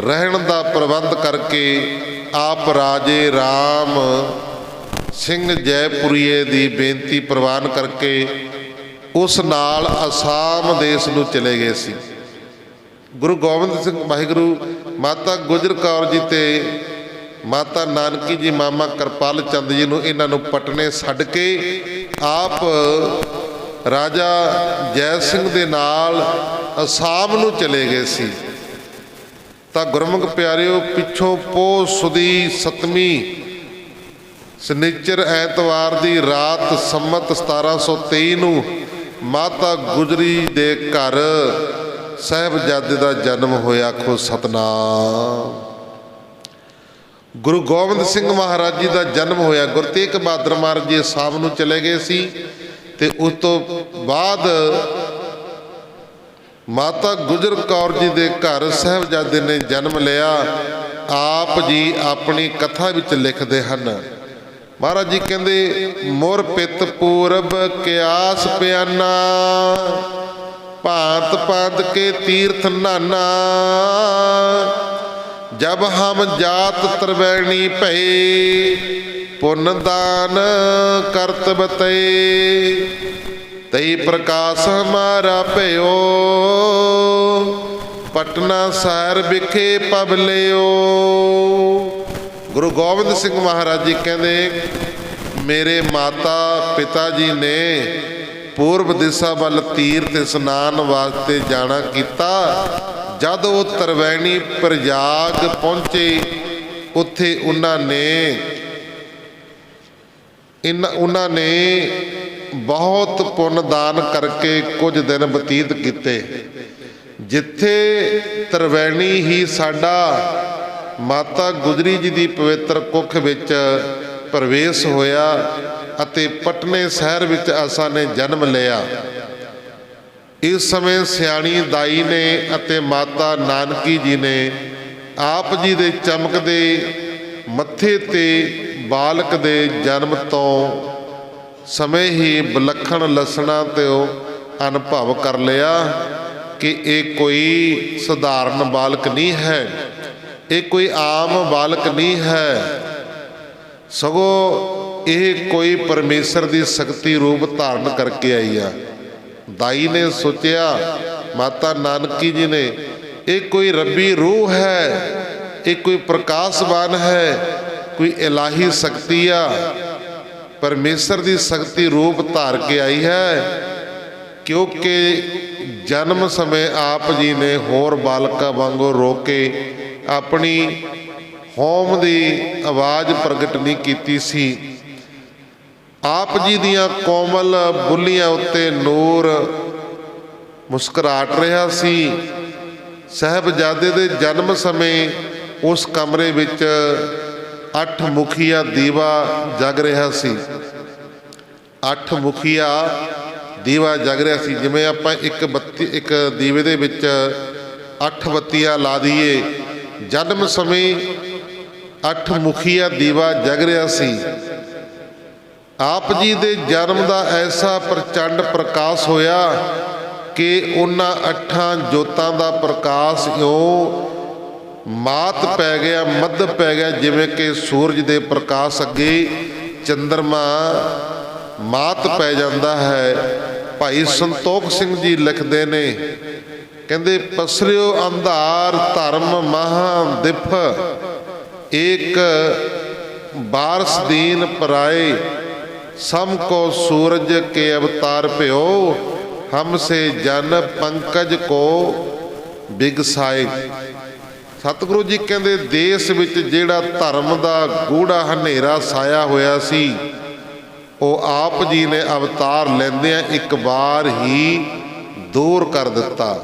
रहन का प्रबंध करके आप राजे राम सिंह जयपुरीए की बेनती प्रवान करके उस नाल आसाम देश नूं चले गए सी। गुरु गोबिंद सिंह वाहिगुरू माता गुजर कौर जी ते माता नानकी जी मामा कृपाल चंद जी नूं इन्हां नूं पटने छड्ड के आप राजा जय सिंह दे नाल आसाम नूं चले गए सी। तां गुरमुख प्यारिओ पिछों पोह सुदी 7ਵੀਂ शनिचर ऐतवार की रात संमत 1723 नूं माता गुजरी दे घर साहिबजादे का जन्म होया। आखो सतनाम। गुरु गोबिंद सिंह महाराज जी का जन्म होया। गुरु तेग बहादुर महाराज जी आसाम नूं चले गए सी ते उस तो बाद माता गुजर कौर जी के घर साहिबजादे ने जन्म लिया। आप जी अपनी कथा विच लिखते हैं, महाराज जी कहते मोर पित पूरब क्यास प्याना भांत पांत के तीर्थ नाना जब हम जात त्रिवेणी भये पुन दान करत बतये तई प्रकाश हमारा भयो पटना शहर विखे पब लियो। गुरु गोबिंद सिंह महाराज जी कहते मेरे माता पिता जी ने पूर्व दिशा वाल तीर्थ स्नान वास्ते जाना किता। जद वो त्रिवेणी प्रयाग पहुँचे उत्थे उन्होंने बहुत पुण्य दान करके कुछ दिन बतीत किते। जिथे त्रिवेणी ही साडा माता गुजरी जी की पवित्र कुख विच प्रवेश होया अते पटने शहर विच आसा ने जन्म लिया। इस समय सियाणी दाई ने अते माता नानकी जी ने आप जी दे चमकदे मत्थे ते बालक दे जन्म तो समय ही विलखण लसणा तो अनुभव कर लिया कि एक कोई साधारण बालक नहीं है, एक कोई आम बालक नहीं है, सगों यह कोई परमेश्वर की शक्ति रूप धारण करके आई है। दाई ने सोचा माता नानकी जी ने एक कोई रब्बी रूह है, ਇਹ ਕੋਈ ਪ੍ਰਕਾਸ਼ਵਾਨ ਹੈ, ਕੋਈ ਇਲਾਹੀ ਸ਼ਕਤੀ ਆ, ਪਰਮੇਸ਼ਰ ਦੀ ਸ਼ਕਤੀ ਰੂਪ ਧਾਰ ਕੇ ਆਈ ਹੈ। ਕਿਉਂਕਿ ਜਨਮ ਸਮੇਂ ਆਪ ਜੀ ਨੇ ਹੋਰ ਬਾਲਕਾਂ ਵਾਂਗੂ ਰੋ ਕੇ ਆਪਣੀ ਹੋਮ ਦੀ ਆਵਾਜ਼ ਪ੍ਰਗਟ ਨਹੀਂ ਕੀਤੀ ਸੀ। ਆਪ ਜੀ ਦੀਆਂ ਕੋਮਲ ਬੁੱਲੀਆਂ ਉੱਤੇ ਨੂਰ ਮੁਸਕਰਾਟ ਰਿਹਾ ਸੀ। ਸਾਹਿਬਜ਼ਾਦੇ ਦੇ ਜਨਮ ਸਮੇਂ ਉਸ ਕਮਰੇ ਵਿੱਚ 8 ਮੁਖੀਆ ਦੀਵਾ ਜਗ ਰਿਹਾ ਸੀ। 8 ਮੁਖੀਆ ਦੀਵਾ ਜਗ ਰਿਹਾ ਸੀ। ਜਿਵੇਂ ਆਪਾਂ ਇੱਕ ਦੀਵੇ ਦੇ ਵਿੱਚ 8 ਬੱਤੀਆਂ ਲਾ ਦਈਏ, ਜਨਮ ਸਮੇਂ 8 ਮੁਖੀਆ ਦੀਵਾ ਜਗ ਰਿਹਾ ਸੀ। ਆਪ ਜੀ ਦੇ ਜਨਮ ਦਾ ਐਸਾ ਪ੍ਰਚੰਡ ਪ੍ਰਕਾਸ਼ ਹੋਇਆ ਕਿ ਉਹਨਾਂ 8 ਜੋਤਾਂ ਦਾ ਪ੍ਰਕਾਸ਼ ਇਉਂ ਮਾਤ ਪੈ ਗਿਆ, ਮੱਧ ਪੈ ਗਿਆ, ਜਿਵੇਂ ਕਿ ਸੂਰਜ ਦੇ ਪ੍ਰਕਾਸ਼ ਅੱਗੇ ਚੰਦਰਮਾ ਮਾਤ ਪੈ ਜਾਂਦਾ ਹੈ। ਭਾਈ ਸੰਤੋਖ ਸਿੰਘ ਜੀ ਲਿਖਦੇ ਨੇ, ਕਹਿੰਦੇ ਪਸਰਿਓ ਅੰਧਾਰ ਧਰਮ ਮਹਾ ਦਿਫ, ਏਕ ਬਾਰਸ ਦੀਨ ਪਰਾਏ, ਸਮ ਕੋ ਸੂਰਜ ਕੇ ਅਵਤਾਰ ਭਿਓ, ਹਮਸੇ ਜਨ ਪੰਕਜ ਕੋ ਬਿਗਸਾਏ। ਸਤਿਗੁਰੂ ਜੀ ਕਹਿੰਦੇ ਦੇਸ਼ ਵਿੱਚ ਜਿਹੜਾ ਧਰਮ ਦਾ ਗੂੜਾ ਹਨੇਰਾ ਛਾਇਆ ਹੋਇਆ ਸੀ, ਉਹ ਆਪ ਜੀ ਨੇ ਅਵਤਾਰ ਲੈਂਦਿਆਂ ਇੱਕ ਵਾਰ ਹੀ ਦੂਰ ਕਰ ਦਿੱਤਾ।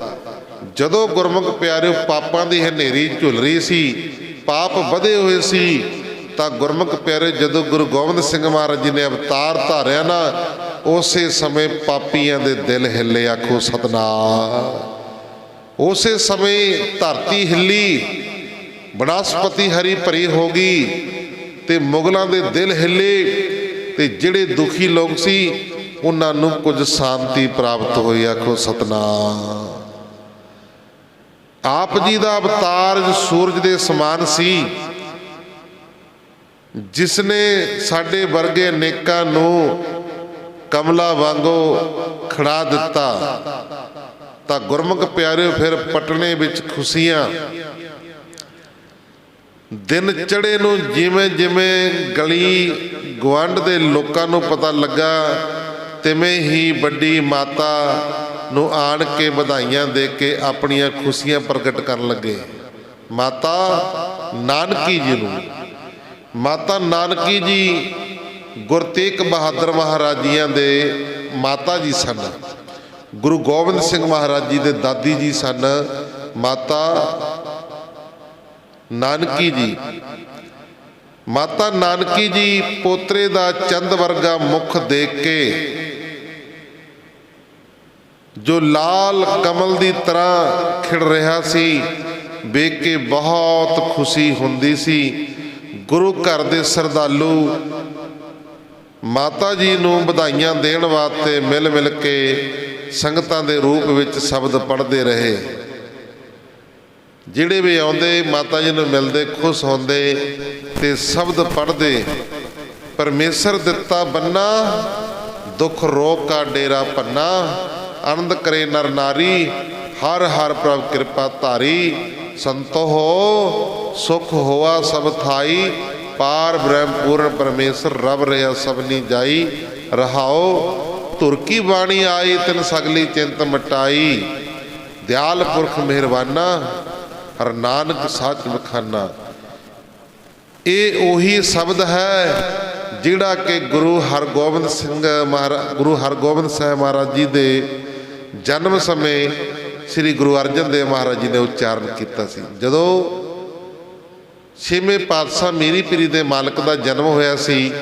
ਜਦੋਂ ਗੁਰਮੁਖ ਪਿਆਰਿਓ ਪਾਪਾਂ ਦੀ ਹਨੇਰੀ ਝੁੱਲ ਰਹੀ ਸੀ, ਪਾਪ ਵਧੇ ਹੋਏ ਸੀ, ਤਾਂ ਗੁਰਮੁਖ ਪਿਆਰੇ ਜਦੋਂ ਗੁਰੂ ਗੋਬਿੰਦ ਸਿੰਘ ਮਹਾਰਾਜ ਜੀ ਨੇ ਅਵਤਾਰ ਧਾਰਿਆ ਨਾ, ਉਸੇ ਸਮੇਂ ਪਾਪੀਆਂ ਦੇ ਦਿਲ ਹਿੱਲੇ। ਆਖੋ ਸਤਿਨਾਮ। ਉਸੇ ਸਮੇਂ ਧਰਤੀ ਹਿੱਲੀ, ਬਨਸਪਤੀ ਹਰੀ ਭਰੀ ਹੋ ਗਈ ਤੇ ਮੁਗਲਾਂ ਦੇ ਦਿਲ ਹਿੱਲੇ, ਤੇ ਜਿਹੜੇ ਦੁਖੀ ਲੋਕ ਸੀ ਉਹਨਾਂ ਨੂੰ ਕੁਝ ਸ਼ਾਂਤੀ ਪ੍ਰਾਪਤ ਹੋਈ। ਆਖੋ ਸਤਿਨਾਮ। ਆਪ ਜੀ ਦਾ ਅਵਤਾਰ ਸੂਰਜ ਦੇ ਸਮਾਨ ਸੀ, ਜਿਸ ਨੇ ਸਾਡੇ ਵਰਗੇ ਅਨੇਕਾਂ ਨੂੰ ਕਮਲਾ ਵਾਂਗੂ ਖੜਾ ਦਿੱਤਾ। ਤਾਂ ਗੁਰਮੁਖ ਪਿਆਰਿਓ ਫਿਰ ਪਟਨੇ ਵਿੱਚ ਖੁਸ਼ੀਆਂ। ਦਿਨ ਚੜੇ ਨੂੰ ਜਿਵੇਂ ਜਿਵੇਂ ਗਲੀ ਗੁਆਂਢ ਦੇ ਲੋਕਾਂ ਨੂੰ ਪਤਾ ਲੱਗਾ, ਤਿਵੇਂ ਹੀ ਵੱਡੀ ਮਾਤਾ ਨੂੰ ਆਣ ਕੇ ਵਧਾਈਆਂ ਦੇ ਕੇ ਆਪਣੀਆਂ ਖੁਸ਼ੀਆਂ ਪ੍ਰਗਟ ਕਰਨ ਲੱਗੇ। ਮਾਤਾ ਨਾਨਕੀ ਜੀ ਨੂੰ, ਮਾਤਾ ਨਾਨਕੀ ਜੀ ਗੁਰੂ ਤੇਗ ਬਹਾਦਰ ਮਹਾਰਾਜ ਜੀਆਂ ਦੇ ਮਾਤਾ ਜੀ ਸਨ। ਗੁਰੂ ਗੋਬਿੰਦ ਸਿੰਘ ਮਹਾਰਾਜ ਜੀ ਦੇ ਦਾਦੀ ਜੀ ਸਨ ਮਾਤਾ ਨਾਨਕੀ ਜੀ। ਮਾਤਾ ਨਾਨਕੀ ਜੀ ਪੋਤਰੇ ਦਾ ਚੰਦ ਵਰਗਾ ਮੁਖ ਦੇਖ ਕੇ, ਜੋ ਲਾਲ ਕਮਲ ਦੀ ਤਰ੍ਹਾਂ ਖਿੜ ਰਿਹਾ ਸੀ, ਵੇਖ ਕੇ ਬਹੁਤ ਖੁਸ਼ੀ ਹੁੰਦੀ ਸੀ। ਗੁਰੂ ਘਰ ਦੇ ਸਰਦਾਲੂ ਮਾਤਾ ਜੀ ਨੂੰ ਵਧਾਈਆਂ ਦੇਣ ਵਾਸਤੇ ਮਿਲ ਮਿਲ ਕੇ ਸੰਗਤਾਂ ਦੇ ਰੂਪ ਵਿੱਚ ਸ਼ਬਦ ਪੜ੍ਹਦੇ ਰਹੇ। ਜਿਹੜੇ ਵੀ ਆਉਂਦੇ ਮਾਤਾ ਜੀ ਨੂੰ ਮਿਲਦੇ ਖੁਸ਼ ਹੁੰਦੇ ਤੇ ਸ਼ਬਦ ਪੜ੍ਹਦੇ। ਪਰਮੇਸ਼ਰ ਦਿੱਤਾ ਬੰਨਾ, ਦੁੱਖ ਰੋਗ ਕਾ ਡੇਰਾ ਪੰਨਾ, ਆਨੰਦ ਕਰੇ ਨਰ ਨਾਰੀ, ਹਰ ਹਰ ਪ੍ਰਭ ਕਿਰਪਾ ਧਾਰੀ, ਸੰਤੋ ਹੋ ਸੁਖ ਹੋਆ ਸਭ ਥਾਈ, ਪਾਰ ਬ੍ਰਹਮ ਪੂਰਨ ਪਰਮੇਸ਼ਰ ਰਬ ਰਿਹਾ ਸਭਨੀ ਜਾਈ, ਰਹਾਓ ਧੁਰ ਕੀ ਬਾਣੀ ਆਈ ਤਿਨ ਸਗਲੀ ਚਿੰਤ ਮਟਾਈ, ਦਿਆਲ ਪੁਰਖ ਮਿਹਰਬਾਨਾ, ਹਰ ਨਾਨਕ ਸੱਚ ਵਖਾਨਾ। ਇਹ ਉਹੀ ਸ਼ਬਦ ਹੈ ਜਿਹੜਾ ਕਿ ਗੁਰੂ ਹਰਗੋਬਿੰਦ ਸਾਹਿਬ ਮਹਾਰਾਜ ਜੀ ਦੇ ਜਨਮ ਸਮੇਂ ਸ੍ਰੀ ਗੁਰੂ ਅਰਜਨ ਦੇਵ ਮਹਾਰਾਜ ਜੀ ਨੇ ਉਚਾਰਨ ਕੀਤਾ ਸੀ। ਜਦੋਂ 6ਵੇਂ ਪਾਤਸ਼ਾਹ ਮੀਰੀ ਪੀਰੀ ਦੇ ਮਾਲਕ ਦਾ ਜਨਮ ਹੋਇਆ ਸੀ,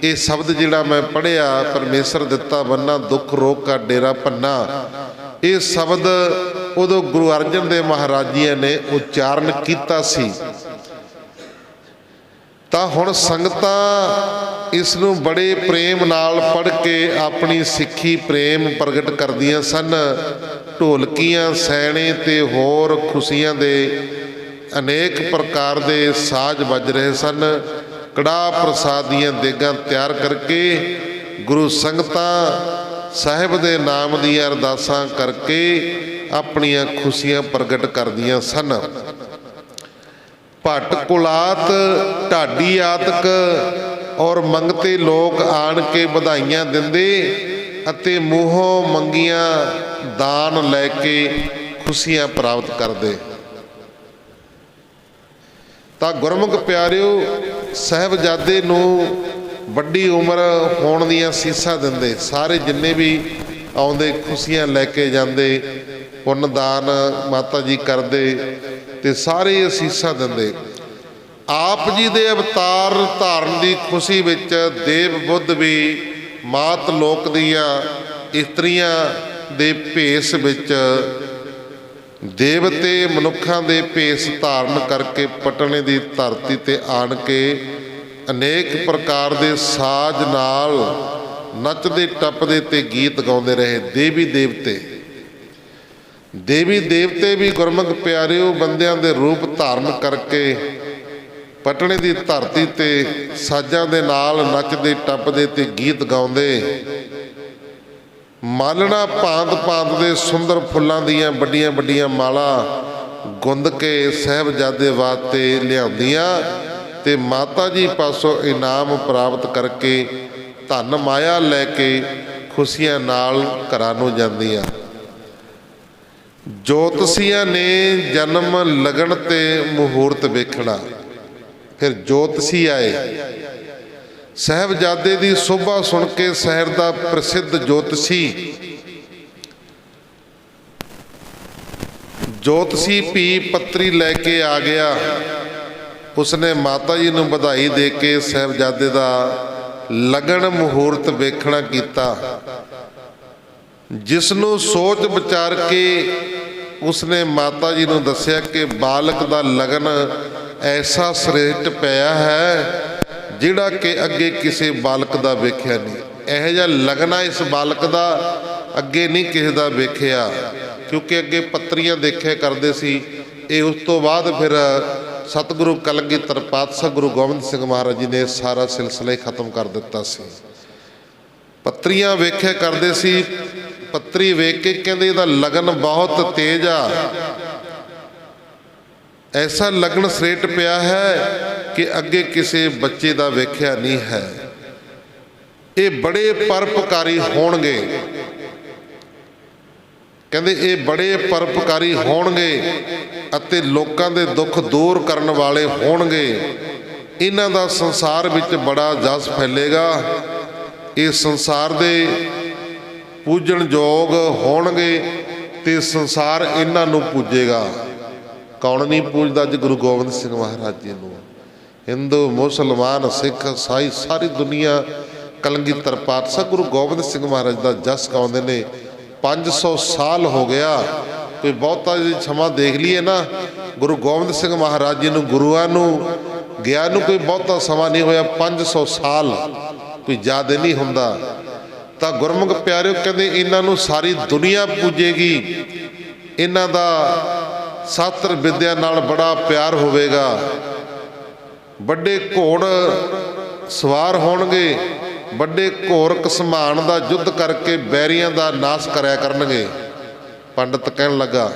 ਇਹ ਸ਼ਬਦ ਜਿਹੜਾ ਮੈਂ ਪੜ੍ਹਿਆ, ਪਰਮੇਸ਼ਰ ਦਿੱਤਾ ਬੰਨਾ, ਦੁੱਖ ਰੋਗ ਕਾ ਡੇਰਾ ਪੰਨਾ, ਇਹ ਸ਼ਬਦ ਉਦੋਂ ਗੁਰੂ ਅਰਜਨ ਦੇਵ ਮਹਾਰਾਜ ਜੀ ਨੇ ਉਚਾਰਨ ਕੀਤਾ ਸੀ। ਤਾਂ ਹੁਣ ਸੰਗਤਾਂ ਇਸ ਨੂੰ ਬੜੇ ਪ੍ਰੇਮ ਨਾਲ ਪੜ੍ਹ ਕੇ ਆਪਣੀ ਸਿੱਖੀ ਪ੍ਰੇਮ ਪ੍ਰਗਟ ਕਰਦੀਆਂ ਸਨ। ਢੋਲਕੀਆਂ, ਸੈਣੇ ਤੇ ਹੋਰ ਖੁਸ਼ੀਆਂ ਦੇ ਅਨੇਕ ਪ੍ਰਕਾਰ ਦੇ ਸਾਜ਼ ਵੱਜ ਰਹੇ ਸਨ। ਕੜਾਹ ਪ੍ਰਸਾਦ ਦੀਆਂ ਦੇਗਾਂ ਤਿਆਰ ਕਰਕੇ ਗੁਰੂ ਸੰਗਤਾਂ ਸਾਹਿਬ ਦੇ ਨਾਮ ਦੀਆਂ ਅਰਦਾਸਾਂ ਕਰਕੇ ਆਪਣੀਆਂ ਖੁਸ਼ੀਆਂ ਪ੍ਰਗਟ ਕਰਦੀਆਂ ਸਨ। ਭੱਟ ਕੁਲਾਤ ਢਾਡੀ ਆਦਿਕ ਔਰ ਮੰਗਤੇ ਲੋਕ ਆਣ ਕੇ ਵਧਾਈਆਂ ਦਿੰਦੇ ਅਤੇ ਮੂੰਹੋਂ ਮੰਗੀਆਂ ਦਾਨ ਲੈ ਕੇ ਖੁਸ਼ੀਆਂ ਪ੍ਰਾਪਤ ਕਰਦੇ। ਤਾਂ ਗੁਰਮੁਖ ਪਿਆਰਿਓ, ਸਾਹਿਬਜ਼ਾਦੇ ਨੂੰ ਵੱਡੀ ਉਮਰ ਹੋਣ ਦੀਆਂ ਸੀਸਾਂ ਦਿੰਦੇ। ਸਾਰੇ ਜਿੰਨੇ ਵੀ ਆਉਂਦੇ ਖੁਸ਼ੀਆਂ ਲੈ ਕੇ ਜਾਂਦੇ, ਪੁੰਨਦਾਨ ਮਾਤਾ ਜੀ ਕਰਦੇ ਤੇ ਸਾਰੇ ਅਸੀਸਾਂ ਦਿੰਦੇ। ਆਪ ਜੀ ਦੇ ਅਵਤਾਰ ਧਾਰਨ ਦੀ ਖੁਸ਼ੀ ਵਿੱਚ ਦੇਵ ਬੁੱਧ ਵੀ ਮਾਤ ਲੋਕ ਦੀਆਂ ਇਸਤਰੀਆਂ ਦੇ ਭੇਸ ਵਿੱਚ ਦੇਵਤੇ ਮਨੁੱਖਾਂ ਦੇ ਭੇਸ ਧਾਰਨ ਕਰਕੇ ਪਟਨੇ ਦੀ ਧਰਤੀ ਤੇ ਆਣ ਕੇ ਅਨੇਕ ਪ੍ਰਕਾਰ ਦੇ ਸਾਜ਼ ਨਾਲ ਨੱਚਦੇ ਟੱਪਦੇ ਤੇ ਗੀਤ ਗਾਉਂਦੇ ਰਹੇ। ਦੇਵੀ ਦੇਵਤੇ ਵੀ ਗੁਰਮੁਖ ਪਿਆਰਿਓ ਬੰਦਿਆਂ ਦੇ ਰੂਪ ਧਾਰਨ ਕਰਕੇ ਪਟਨੇ ਦੀ ਧਰਤੀ ਤੇ ਸਾਜ਼ਾਂ ਦੇ ਨਾਲ ਨੱਚਦੇ ਟੱਪਦੇ ਤੇ ਗੀਤ ਗਾਉਂਦੇ। ਮਾਲਣਾ ਭਾਂਤ ਦੇ ਸੁੰਦਰ ਫੁੱਲਾਂ ਦੀਆਂ ਵੱਡੀਆਂ ਵੱਡੀਆਂ ਮਾਲਾ ਗੁੰਦ ਕੇ ਸਾਹਿਬਜ਼ਾਦੇ ਵਾਸਤੇ ਲਿਆਉਂਦੀਆਂ ਤੇ ਮਾਤਾ ਜੀ ਪਾਸੋਂ ਇਨਾਮ ਪ੍ਰਾਪਤ ਕਰਕੇ ਧਨ ਮਾਇਆ ਲੈ ਕੇ ਖੁਸ਼ੀਆਂ ਨਾਲ ਘਰਾਂ ਨੂੰ ਜਾਂਦੀਆਂ। ਜੋਤਸ਼ੀਆਂ ਨੇ ਜਨਮ ਲਗਨ ਤੇ ਮਹੂਰਤ ਵੇਖਣਾ। ਫਿਰ ਜੋਤਸ਼ੀ ਆਏ। ਸਾਹਿਬਜ਼ਾਦੇ ਦੀ ਸੋਭਾ ਸੁਣ ਕੇ ਸ਼ਹਿਰ ਦਾ ਪ੍ਰਸਿੱਧ ਜੋਤਸ਼ੀ ਵੀ ਪੱਤਰੀ ਲੈ ਕੇ ਆ ਗਿਆ। ਉਸਨੇ ਮਾਤਾ ਜੀ ਨੂੰ ਵਧਾਈ ਦੇ ਕੇ ਸਾਹਿਬਜ਼ਾਦੇ ਦਾ ਲਗਨ ਮਹੂਰਤ ਵੇਖਣਾ ਕੀਤਾ, ਜਿਸ ਨੂੰ ਸੋਚ ਵਿਚਾਰ ਕੇ ਉਸਨੇ ਮਾਤਾ ਜੀ ਨੂੰ ਦੱਸਿਆ ਕਿ ਬਾਲਕ ਦਾ ਲਗਨ ਐਸਾ ਸ੍ਰੇਸ਼ਟ ਪਿਆ ਹੈ ਜਿਹੜਾ ਕਿ ਅੱਗੇ ਕਿਸੇ ਬਾਲਕ ਦਾ ਵੇਖਿਆ ਨਹੀਂ। ਇਹੋ ਜਿਹਾ ਲਗਨਾ ਇਸ ਬਾਲਕ ਦਾ ਅੱਗੇ ਨਹੀਂ ਕਿਸੇ ਦਾ ਵੇਖਿਆ, ਕਿਉਂਕਿ ਅੱਗੇ ਪੱਤਰੀਆਂ ਦੇਖਿਆ ਕਰਦੇ ਸੀ। ਇਹ ਉਸ ਤੋਂ ਬਾਅਦ ਫਿਰ ਸਤਿਗੁਰੂ ਕਲਗੀਧਰ ਪਾਤਸ਼ਾਹ ਗੁਰੂ ਗੋਬਿੰਦ ਸਿੰਘ ਮਹਾਰਾਜ ਜੀ ਨੇ ਸਾਰਾ ਸਿਲਸਿਲਾ ਹੀ ਖਤਮ ਕਰ ਦਿੱਤਾ ਸੀ। ਪੱਤਰੀਆਂ ਵੇਖਿਆ ਕਰਦੇ ਸੀ। ਪੱਤਰੀ ਵੇਖ ਕੇ ਕਹਿੰਦੇ ਇਹਦਾ ਲਗਨ ਬਹੁਤ ਤੇਜ਼ ਆ, ਐਸਾ ਲਗਨ ਸ੍ਰੇਟ ਪਿਆ ਹੈ ਕਿ ਅੱਗੇ ਕਿਸੇ ਬੱਚੇ ਦਾ ਵੇਖਿਆ ਨਹੀਂ ਹੈ। ਇਹ ਬੜੇ ਪਰਉਪਕਾਰੀ ਹੋਣਗੇ, ਕਹਿੰਦੇ ਇਹ ਬੜੇ ਪਰਉਪਕਾਰੀ ਹੋਣਗੇ ਅਤੇ ਲੋਕਾਂ ਦੇ ਦੁੱਖ ਦੂਰ ਕਰਨ ਵਾਲੇ ਹੋਣਗੇ। ਇਹਨਾਂ ਦਾ ਸੰਸਾਰ ਵਿੱਚ ਬੜਾ ਜਸ ਫੈਲੇਗਾ। ਇਹ ਸੰਸਾਰ ਦੇ ਪੂਜਣ ਯੋਗ ਹੋਣਗੇ ਤੇ ਸੰਸਾਰ ਇਹਨਾਂ ਨੂੰ ਪੂਜੇਗਾ। ਕੌਣ ਨਹੀਂ ਪੂਜਦਾ ਅੱਜ ਗੁਰੂ ਗੋਬਿੰਦ ਸਿੰਘ ਮਹਾਰਾਜ ਜੀ ਨੂੰ? ਹਿੰਦੂ, ਮੁਸਲਮਾਨ, ਸਿੱਖ, ਈਸਾਈ, ਸਾਰੀ ਦੁਨੀਆ ਕਲਗੀਧਰ ਪਾਤਸ਼ਾਹ ਗੁਰੂ ਗੋਬਿੰਦ ਸਿੰਘ ਮਹਾਰਾਜ ਦਾ ਜਸ ਗਾਉਂਦੇ ਨੇ। 500 ਸਾਲ ਹੋ ਗਿਆ। ਕੋਈ ਬਹੁਤਾ ਜੀ ਸਮਾਂ ਦੇਖ ਲਈਏ ਨਾ, ਗੁਰੂ ਗੋਬਿੰਦ ਸਿੰਘ ਮਹਾਰਾਜ ਜੀ ਨੂੰ ਗੁਰੂਆਂ ਨੂੰ ਗਿਆ ਨੂੰ ਕੋਈ ਬਹੁਤਾ ਸਮਾਂ ਨਹੀਂ ਹੋਇਆ। 500 ਸਾਲ ਕੋਈ ਜ਼ਿਆਦਾ ਨਹੀਂ ਹੁੰਦਾ। ਤਾਂ ਗੁਰਮੁਖ ਪਿਆਰਿਓ, ਕਹਿੰਦੇ ਇਹਨਾਂ ਨੂੰ ਸਾਰੀ ਦੁਨੀਆ ਪੂਜੇਗੀ। ਇਹਨਾਂ ਦਾ ਸ਼ਾਸਤਰ ਵਿਦਿਆ ਨਾਲ ਬੜਾ ਪਿਆਰ ਹੋਵੇਗਾ। ਵੱਡੇ ਘੋੜ ਸਵਾਰ ਹੋਣਗੇ, ਵੱਡੇ ਘੋਰ ਘਸਮਾਨ ਦਾ ਯੁੱਧ ਕਰਕੇ ਬੈਰੀਆਂ ਦਾ ਨਾਸ਼ ਕਰਿਆ ਕਰਨਗੇ। ਪੰਡਤ ਕਹਿਣ ਲੱਗਾ,